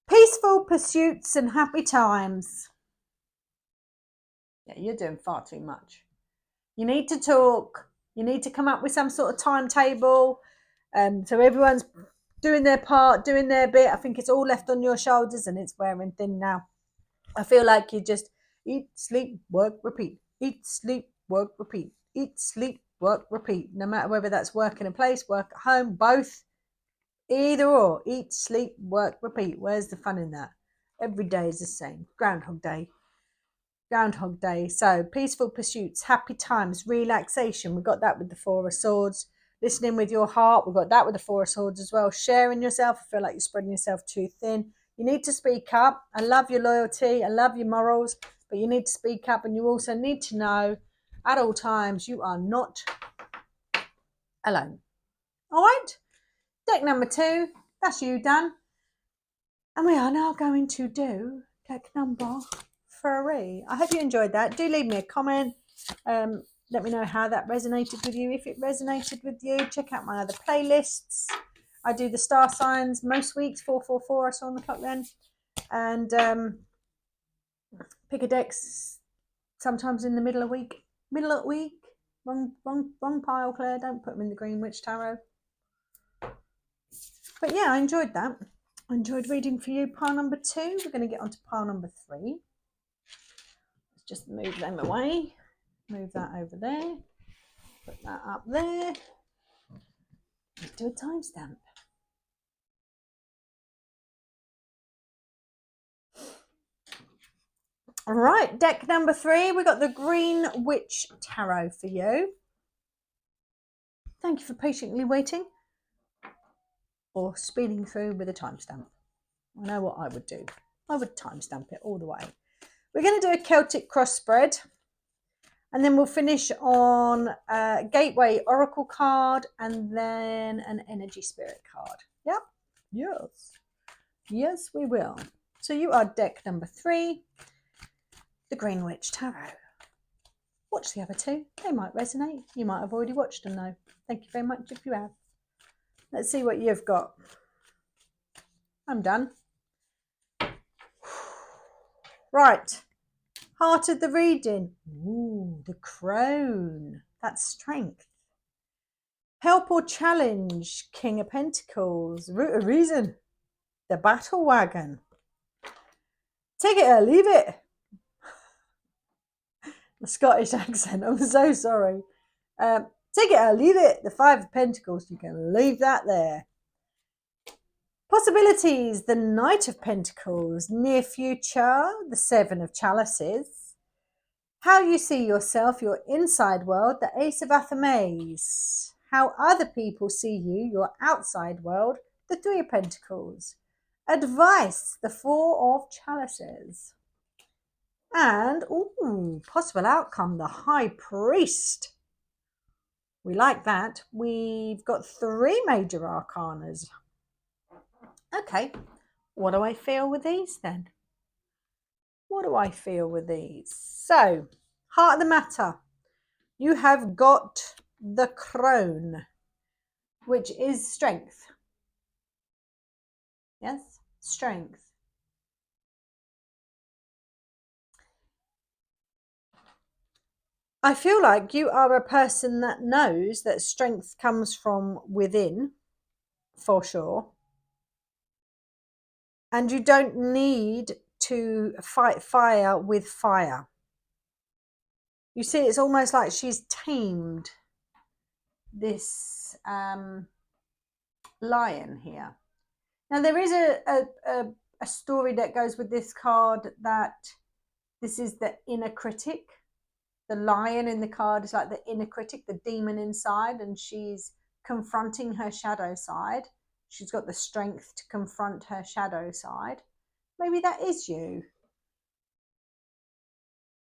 A: Peaceful pursuits and happy times. Yeah, you're doing far too much. You need to talk. You need to come up with some sort of timetable. So everyone's doing their part, doing their bit. I think it's all left on your shoulders and it's wearing thin now. I feel like you just eat, sleep, work, repeat. Eat, sleep, work, repeat. Eat, sleep, work, repeat. No matter whether that's work in a place, work at home, both. Either or. Eat, sleep, work, repeat. Where's the fun in that? Every day is the same. Groundhog Day. Groundhog Day. So peaceful pursuits, happy times, relaxation. We've got that with the 4 of Swords. Listening with your heart. We've got that with the 4 of Swords as well. Sharing yourself. I feel like you're spreading yourself too thin. You need to speak up. I love your loyalty. I love your morals. But you need to speak up. And you also need to know at all times you are not alone. All right. Deck number 2. That's you done. And we are now going to do deck number 3. I hope you enjoyed that. Do leave me a comment. Let me know how that resonated with you. If it resonated with you, check out my other playlists. I do the star signs most weeks, 444. I saw on the clock then. And pick a deck sometimes in the middle of week. Wrong pile, Claire. Don't put them in the Green Witch Tarot. But yeah, I enjoyed that. I enjoyed reading for you pile number 2. We're going to get on to pile number 3. Let's just move them away. Move that over there. Put that up there. Let's do a timestamp. All right, deck number 3. We got the Green Witch Tarot for you. Thank you for patiently waiting or speeding through with a timestamp. I know what I would do. I would timestamp it all the way. We're going to do a Celtic cross spread, and then we'll finish on a Gateway Oracle card and then an Energy Spirit card. Yep. Yes. Yes, we will. So you are deck number 3, the Green Witch Tarot. Watch the other 2. They might resonate. You might have already watched them though. Thank you very much if you have. Let's see what you've got. I'm done. Right. Heart of the reading. Ooh, the Crone. That's strength. Help or challenge. King of Pentacles. Root of reason. The Battle Wagon. Take it or leave it. The Scottish accent. I'm so sorry. Take it or leave it. The 5 of Pentacles. You can leave that there. Possibilities. The Knight of Pentacles. Near future. The 7 of Chalices. How you see yourself, your inside world. The Ace of Athames. How other people see you, your outside world. The 3 of Pentacles. Advice. The 4 of Chalices. And, ooh, possible outcome. The High Priest. We like that. We've got 3 major arcanas. Okay, what do I feel with these then? What do I feel with these? So, heart of the matter. You have got the Crone, which is strength. Yes, strength. I feel like you are a person that knows that strength comes from within, for sure. And you don't need to fight fire with fire. You see, it's almost like she's tamed this lion here. Now, there is a story that goes with this card that this is the inner critic. The lion in the card is like the inner critic, the demon inside, and she's confronting her shadow side. She's got the strength to confront her shadow side. Maybe that is you.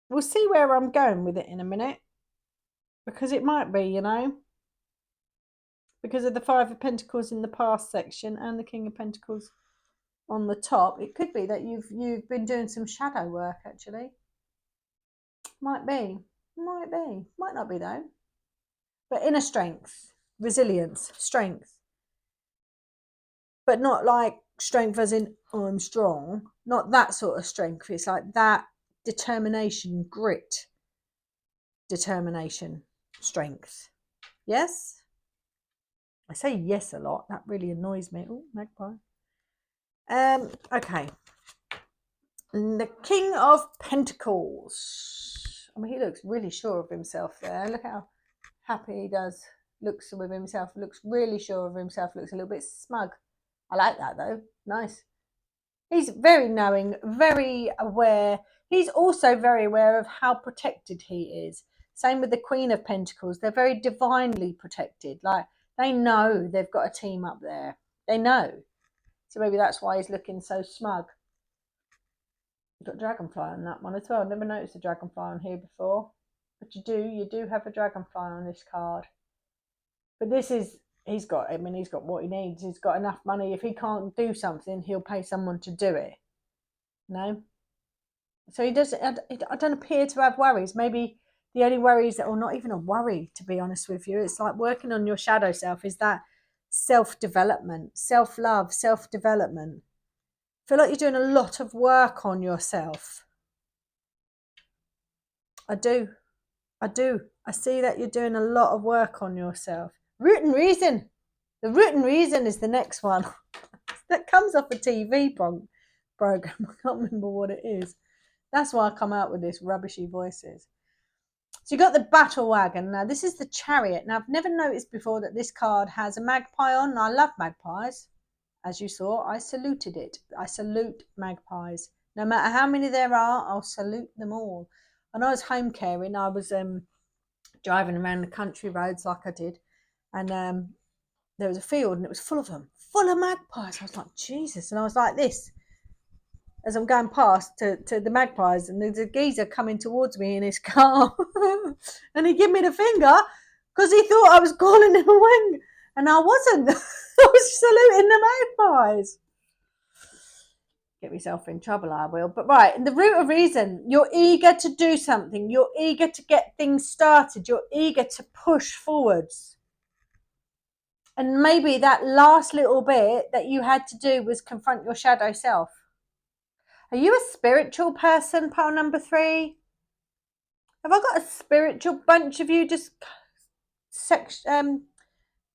A: We'll see where I'm going with it in a minute, because it might be, you know, because of the 5 of Pentacles in the past section and the King of Pentacles on the top. It could be that you've been doing some shadow work, actually. Might be. Might not be though. But inner strength, resilience, strength. But not like strength as in, oh, I'm strong. Not that sort of strength. It's like that determination, grit, determination, strength. Yes? I say yes a lot. That really annoys me. Oh, magpie. Okay. The King of Pentacles. I mean, he looks really sure of himself there. Look how happy he does. Looks with himself. Looks really sure of himself. Looks a little bit smug. I like that though. Nice. He's very knowing, very aware. He's also very aware of how protected he is. Same with the Queen of Pentacles. They're very divinely protected. Like, they know they've got a team up there. They know. So maybe that's why he's looking so smug. You've got dragonfly on that one as well. I've never noticed a dragonfly on here before. But you do have a dragonfly on this card. But this is, he's got what he needs. He's got enough money. If he can't do something, he'll pay someone to do it. No? So he doesn't, I don't appear to have worries. Maybe the only worries, or not even a worry, to be honest with you, it's like working on your shadow self, is that self-development, self-love, self-development. I feel like you're doing a lot of work on yourself. I do. I see that you're doing a lot of work on yourself. Root and reason. The root and reason is the next one. That comes off a TV program. I can't remember what it is. That's why I come out with this rubbishy voices. So you got the battle wagon. Now this is the chariot. Now I've never noticed before that this card has a magpie on. I love magpies. As you saw, I saluted it. I salute magpies. No matter how many there are, I'll salute them all. When I was home caring, I was driving around the country roads like I did, and there was a field and it was full of them, full of magpies. I was like, Jesus. And I was like this as I'm going past to the magpies, and there's a geezer coming towards me in his car and he gave me the finger because he thought I was calling him a wing, and I wasn't. I was saluting the magpies. Get myself in trouble, I will. But right, in the root of reason, you're eager to do something. You're eager to get things started. You're eager to push forwards. And maybe that last little bit that you had to do was confront your shadow self. Are you a spiritual person, pile number 3? Have I got a spiritual bunch of you just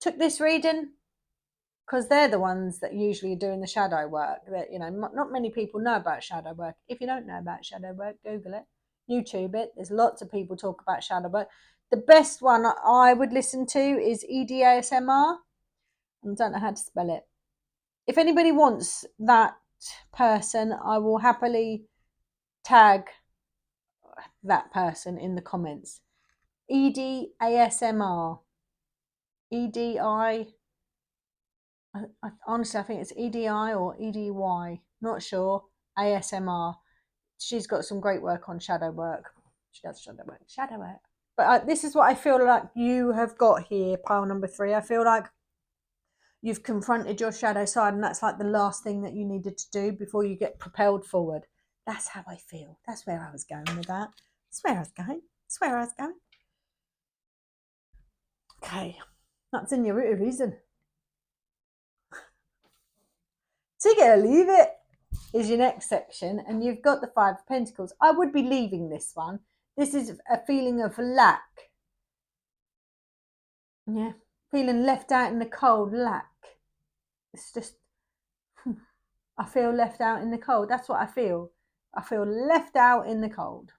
A: took this reading? Because they're the ones that usually are doing the shadow work. That, you know, not many people know about shadow work. If you don't know about shadow work, Google it, YouTube it. There's lots of people talk about shadow work. The best one I would listen to is EDASMR. I don't know how to spell it. If anybody wants that person, I will happily tag that person in the comments. EDASMR. EDI. Honestly, I think it's EDI or EDY. Not sure. ASMR. She's got some great work on shadow work. She does shadow work. Shadow work. But this is what I feel like you have got here, pile number 3. I feel like you've confronted your shadow side, and that's like the last thing that you needed to do before you get propelled forward. That's how I feel. That's where I was going with that. That's where I was going. That's where I was going. Okay. That's in your root of reason. Take it or leave it is your next section, and you've got the 5 of Pentacles. I would be leaving this one. This is a feeling of lack. Yeah. Feeling left out in the cold, lack. It's just, I feel left out in the cold. That's what I feel. I feel left out in the cold.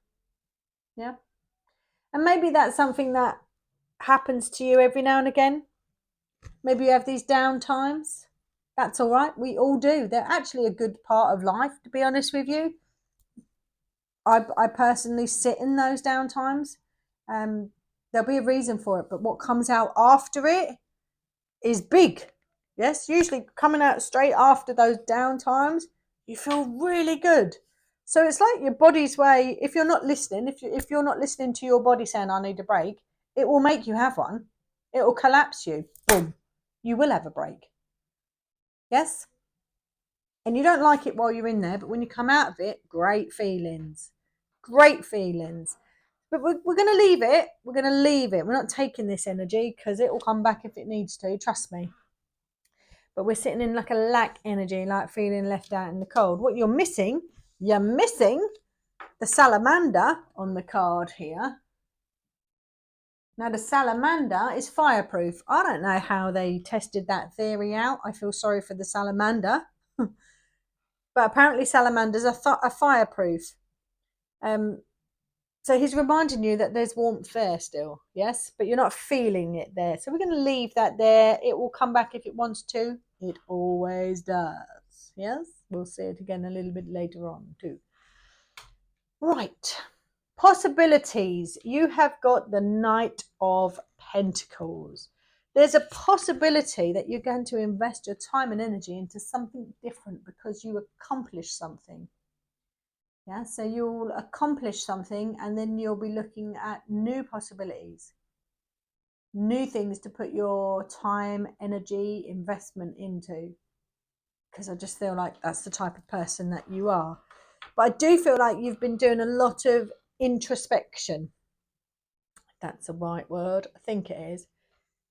A: Yeah. And maybe that's something that happens to you every now and again. Maybe you have these down times. That's all right. We all do. They're actually a good part of life, to be honest with you. I personally sit in those down times. There'll be a reason for it, but what comes out after it is big. Yes, usually coming out straight after those down times, you feel really good. So it's like your body's way. If you're not listening, if you're not listening to your body saying I need a break, it will make you have one. It will collapse you. Boom. You will have a break. Yes? And you don't like it while you're in there, but when you come out of it, great feelings. Great feelings. But we're going to leave it. We're going to leave it. We're not taking this energy because it will come back if it needs to. Trust me. But we're sitting in like a lack energy, like feeling left out in the cold. What you're missing the salamander on the card here. Now, the salamander is fireproof. I don't know how they tested that theory out. I feel sorry for the salamander. But apparently salamanders are fireproof. So he's reminding you that there's warmth there still, yes? But you're not feeling it there. So we're going to leave that there. It will come back if it wants to. It always does, yes? We'll see it again a little bit later on too. Right. Possibilities. You have got the Knight of Pentacles. There's a possibility that you're going to invest your time and energy into something different because you accomplish something. Yeah, so you'll accomplish something and then you'll be looking at new possibilities, new things to put your time, energy, investment into. Because I just feel like that's the type of person that you are. But I do feel like you've been doing a lot of introspection. That's a right word. I think it is.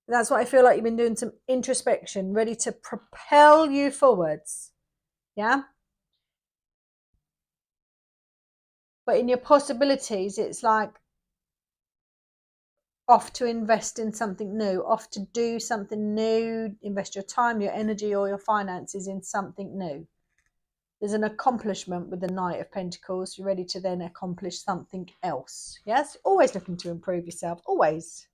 A: That's what I feel like you've been doing, some introspection, ready to propel you forwards. Yeah. But in your possibilities, it's like off to invest in something new, off to do something new, invest your time, your energy, or your finances in something new. There's an accomplishment with the Knight of Pentacles. You're ready to then accomplish something else. Yes, always looking to improve yourself, always.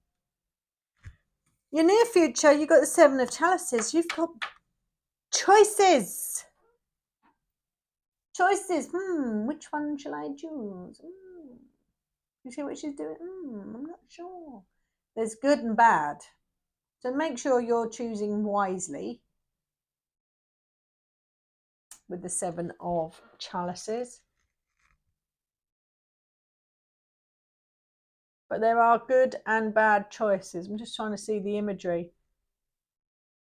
A: Your near future, you've got the Seven of Chalices. You've got choices. Choices. Which one shall I choose? You see what she's doing? I'm not sure. There's good and bad. So make sure you're choosing wisely with the Seven of Chalices. But there are good and bad choices. I'm just trying to see the imagery.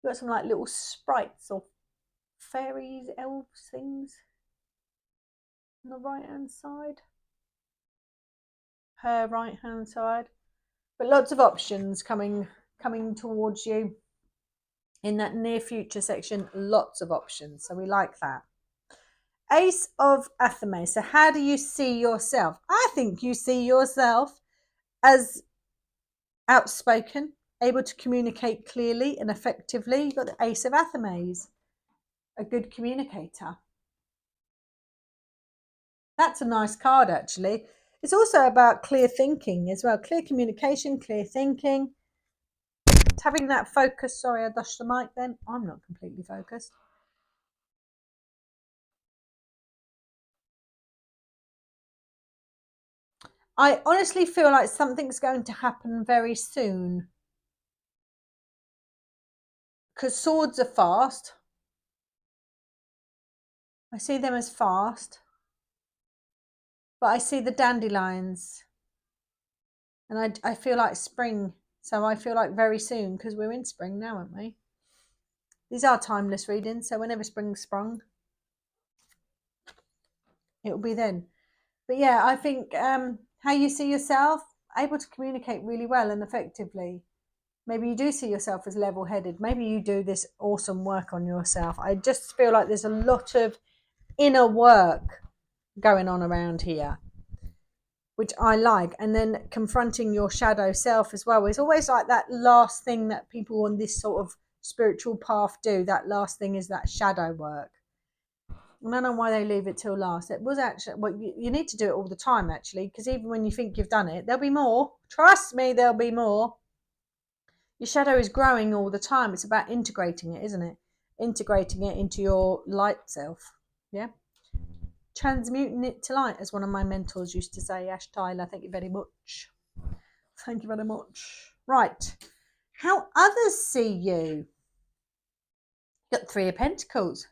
A: You've got some like little sprites or fairies, elves, things on the right hand side. Her right hand side. But lots of options coming towards you in that near future section. Lots of options. So we like that. Ace of Athame. So how do you see yourself? I think you see yourself as outspoken, able to communicate clearly and effectively. You've got the Ace of Athames, a good communicator. That's a nice card, actually. It's also about clear thinking as well. Clear communication, clear thinking. It's having that focus. Sorry, I dushed the mic then. I'm not completely focused. I honestly feel like something's going to happen very soon. Because swords are fast. I see them as fast. But I see the dandelions. And I feel like spring. So I feel like very soon, because we're in spring now, aren't we? These are timeless readings. So whenever spring's sprung, it'll be then. But yeah, I think how you see yourself, able to communicate really well and effectively. Maybe you do see yourself as level-headed. Maybe you do this awesome work on yourself. I just feel like there's a lot of inner work going on around here, which I like. And then confronting your shadow self as well is always like that last thing that people on this sort of spiritual path do. That last thing is that shadow work. I don't know why they leave it till last. It was actually, well, you need to do it all the time, actually, because even when you think you've done it, there'll be more. Trust me, there'll be more. Your shadow is growing all the time. It's about integrating it, isn't it? Integrating it into your light self. Yeah. Transmuting it to light, as one of my mentors used to say. Ash Tyler, thank you very much. Thank you very much. Right. How others see you. You've got Three of Pentacles.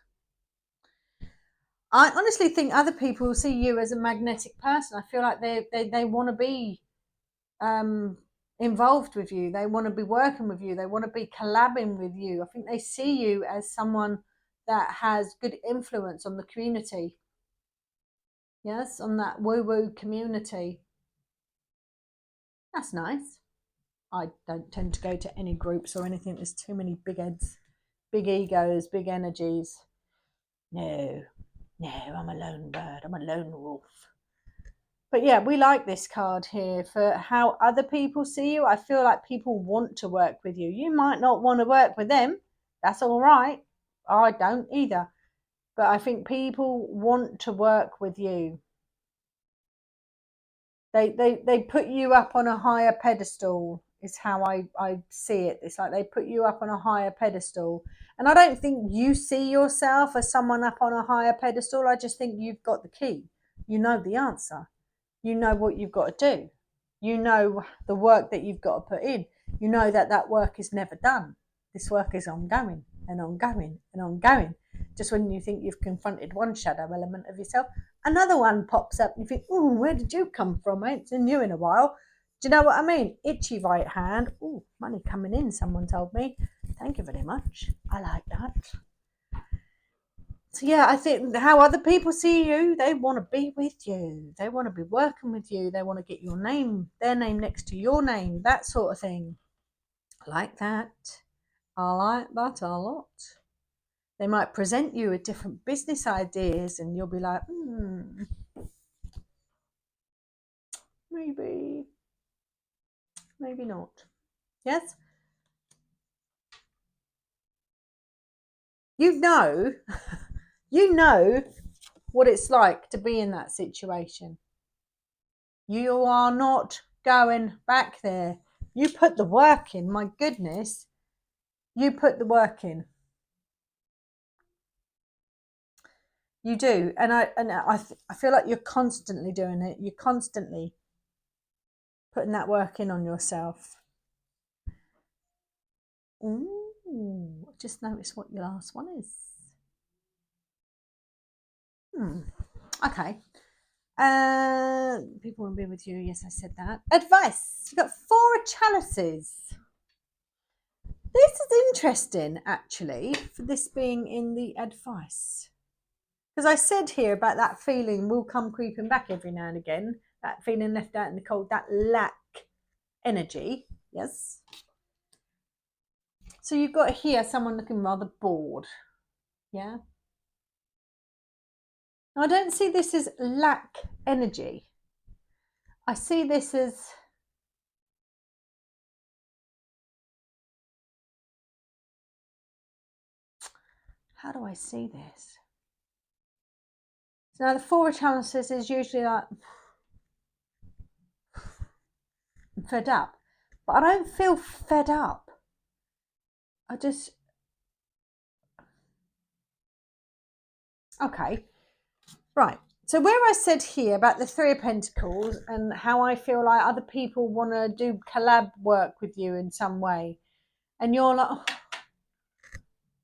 A: I honestly think other people see you as a magnetic person. I feel like they want to be involved with you. They want to be working with you. They want to be collabing with you. I think they see you as someone that has good influence on the community. Yes, on that woo-woo community. That's nice. I don't tend to go to any groups or anything. There's too many big heads, big egos, big energies. No, I'm a lone bird. I'm a lone wolf. But yeah, we like this card here for how other people see you. I feel like people want to work with you. You might not want to work with them. That's all right. I don't either. But I think people want to work with you. They put you up on a higher pedestal is how I see it. It's like they put you up on a higher pedestal. And I don't think you see yourself as someone up on a higher pedestal. I just think you've got the key. You know the answer. You know what you've got to do. You know the work that you've got to put in. You know that work is never done. This work is ongoing and ongoing and ongoing. Just when you think you've confronted one shadow element of yourself, another one pops up and you think, oh, where did you come from? I ain't seen you in a while. Do you know what I mean? Itchy right hand. Oh, money coming in, someone told me. Thank you very much. I like that. So yeah, I think how other people see you, they want to be with you. They want to be working with you. They want to get your name, their name next to your name, that sort of thing. I like that. I like that a lot. They might present you with different business ideas and you'll be like, maybe maybe not. Yes? You know what it's like to be in that situation. You are not going back there. You put the work in, my goodness. You put the work in. You do. And I feel like you're constantly doing it. You're constantly putting that work in on yourself. Ooh, just notice what your last one is. Okay. People want to be with you. Yes, I said that. Advice. You've got 4 chalices. This is interesting, actually, for this being in the advice. Because I said here about that feeling will come creeping back every now and again. That feeling left out in the cold, that lack energy. Yes. So you've got here someone looking rather bored. Yeah. Now, I don't see this as lack energy. I see this as how do I see this? So now the 4 of chalices is usually like I'm fed up, but I don't feel fed up. I just okay, right. So where I said here about the 3 of Pentacles and how I feel like other people want to do collab work with you in some way, and you're like, oh,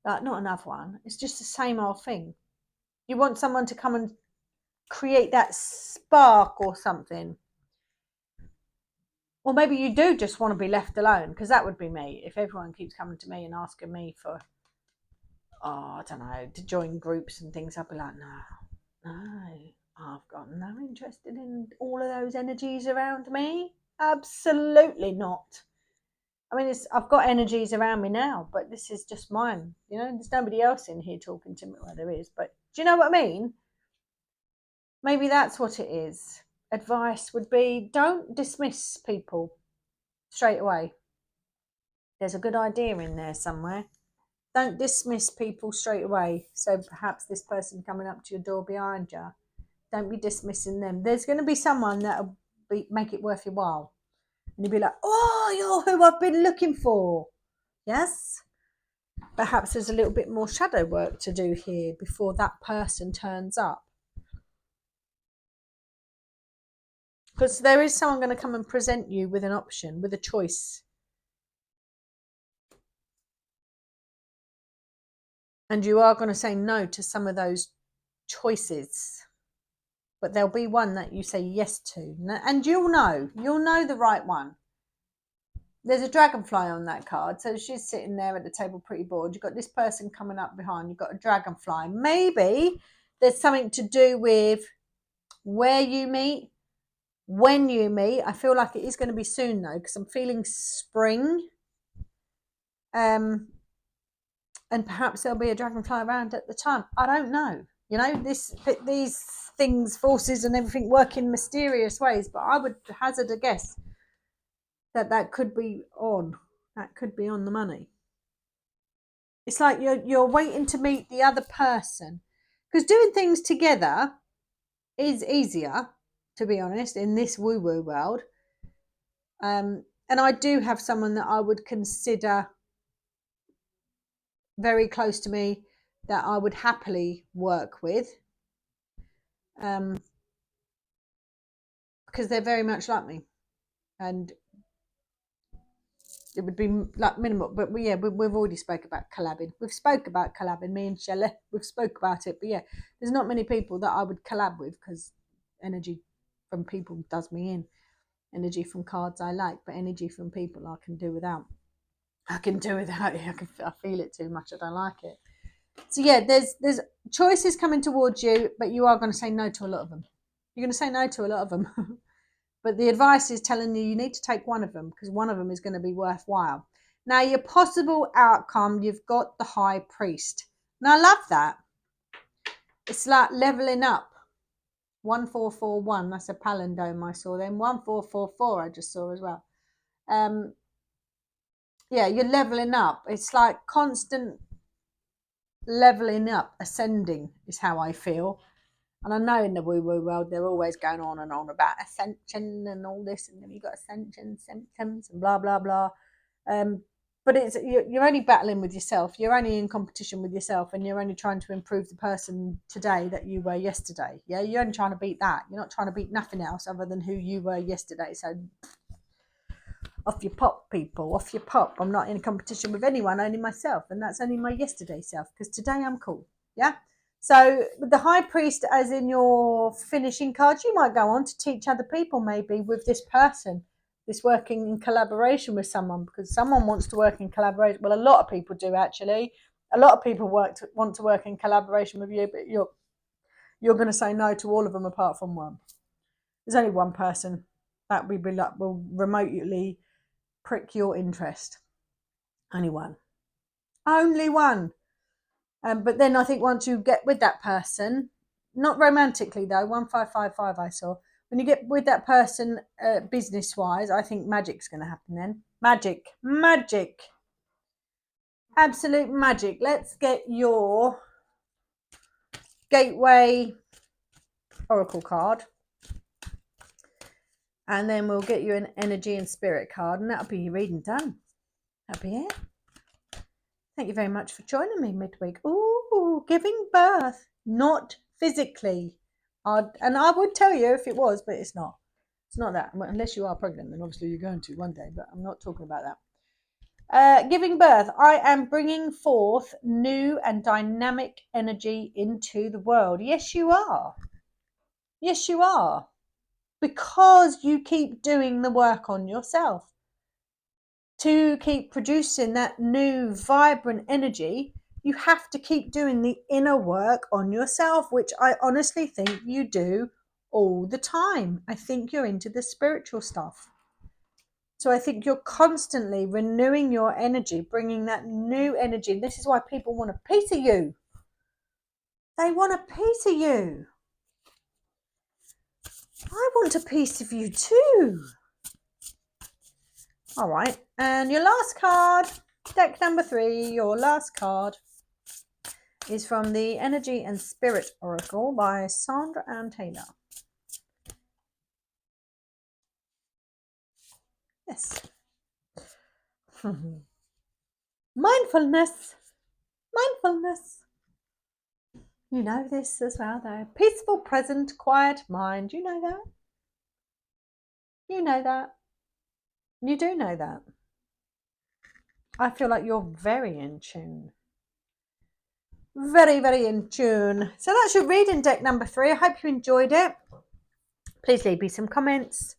A: like not another one. It's just the same old thing. You want someone to come and create that spark or something. Or maybe you do just want to be left alone, because that would be me. If everyone keeps coming to me and asking me for, I don't know, to join groups and things, I'd be like, no, I've got no interest in all of those energies around me. Absolutely not. I mean, I've got energies around me now, but this is just mine. You know, there's nobody else in here talking to me. Well, there is, but do you know what I mean? Maybe that's what it is. Advice would be don't dismiss people straight away. There's a good idea in there somewhere. Don't dismiss people straight away. So perhaps this person coming up to your door behind you, don't be dismissing them. There's going to be someone that'll make it worth your while. And you'll be like, oh, you're who I've been looking for. Yes? Perhaps there's a little bit more shadow work to do here before that person turns up. Because there is someone going to come and present you with an option, with a choice. And you are going to say no to some of those choices. But there'll be one that you say yes to. And you'll know the right one. There's a dragonfly on that card. So she's sitting there at the table pretty bored. You've got this person coming up behind. You've got a dragonfly. Maybe there's something to do with where you meet, when you meet. I feel like it is going to be soon though, because I'm feeling spring. And perhaps there'll be a dragonfly around at the time. I don't know. You know, these things, forces and everything work in mysterious ways, but I would hazard a guess that could be on. That could be on the money. It's like you're waiting to meet the other person, because doing things together is easier, to be honest, in this woo-woo world. And I do have someone that I would consider very close to me that I would happily work with, because they're very much like me, and it would be like minimal. But we've already spoke about collabing. We've spoke about collabing, me and Shelley. We've spoke about it. But yeah, there's not many people that I would collab with, because energy from people does me in. Energy from cards I like, but energy from people I can do without. I can do without it. I feel it too much. I don't like it. So yeah, there's choices coming towards you, but you are going to say no to a lot of them. You're going to say no to a lot of them. But the advice is telling you need to take one of them, because one of them is going to be worthwhile. Now, your possible outcome, you've got the High Priest. Now, I love that. It's like leveling up. 1441, that's a palindrome I saw then. 1444 I just saw as well. Yeah, you're leveling up. It's like constant leveling up, ascending is how I feel. And I know in the woo-woo world they're always going on and on about ascension and all this, and then you've got ascension symptoms and blah blah blah. But it's you're only battling with yourself. You're only in competition with yourself, and you're only trying to improve the person today that you were yesterday. Yeah, you're only trying to beat that. You're not trying to beat nothing else other than who you were yesterday. So off your pop, people, off your pop. I'm not in competition with anyone, only myself, and that's only my yesterday self, because today I'm cool. Yeah. So with the high priest, as in your finishing cards, you might go on to teach other people, maybe with this person, this working in collaboration with someone, because someone wants to work in collaboration. Well, a lot of people do, actually. A lot of people want to work in collaboration with you, but you're going to say no to all of them apart from one. There's only one person that will remotely prick your interest. Only one. Only one. But then I think once you get with that person, not romantically though, 1555 I saw, when you get with that person business wise, I think magic's going to happen then. Magic. Absolute magic. Let's get your Gateway Oracle card. And then we'll get you an energy and spirit card, and that'll be your reading done. That'll be it. Thank you very much for joining me midweek. Ooh, giving birth, not physically. And I would tell you if it was, but it's not. It's not that. Unless you are pregnant, then obviously you're going to one day, but I'm not talking about that. Giving birth. I am bringing forth new and dynamic energy into the world. Yes, you are. Yes, you are. Because you keep doing the work on yourself. To keep producing that new vibrant energy, you have to keep doing the inner work on yourself, which I honestly think you do all the time. I think you're into the spiritual stuff. So I think you're constantly renewing your energy, bringing that new energy. This is why people want a piece of you. They want a piece of you. I want a piece of you too. All right, and your last card, deck number 3, your last card is from the Energy and Spirit Oracle by Sandra Ann Taylor. Yes. Mindfulness. You know this as well, though. Peaceful, present, quiet mind. You know that. You know that. You do know that. I feel like you're very in tune. Very, very in tune. So that's your reading, deck number 3. I hope you enjoyed it. Please leave me some comments.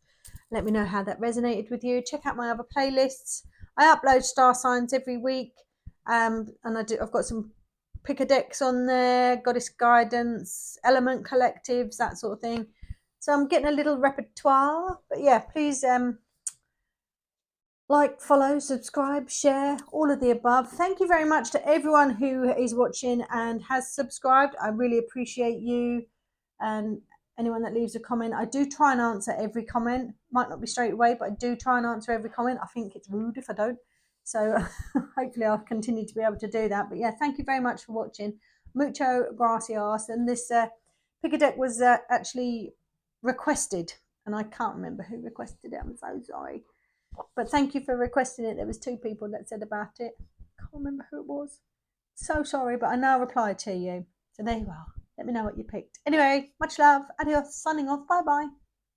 A: Let me know how that resonated with you. Check out my other playlists. I upload star signs every week. And I've got some picker decks on there, goddess guidance, element collectives, that sort of thing. So I'm getting a little repertoire. But yeah, please like, follow, subscribe, share, all of the above. Thank you very much to everyone who is watching and has subscribed. I really appreciate you, and anyone that leaves a comment. I do try and answer every comment. Might not be straight away, but I do try and answer every comment. I think it's rude if I don't. So hopefully I'll continue to be able to do that. But yeah, thank you very much for watching. Mucho gracias. And this picker deck was actually requested, and I can't remember who requested it. I'm so sorry. But thank you for requesting it. There was 2 people that said about it. Can't remember who it was. So sorry, but I now reply to you. So there you are. Let me know what you picked. Anyway, much love. Adios. Signing off. Bye-bye.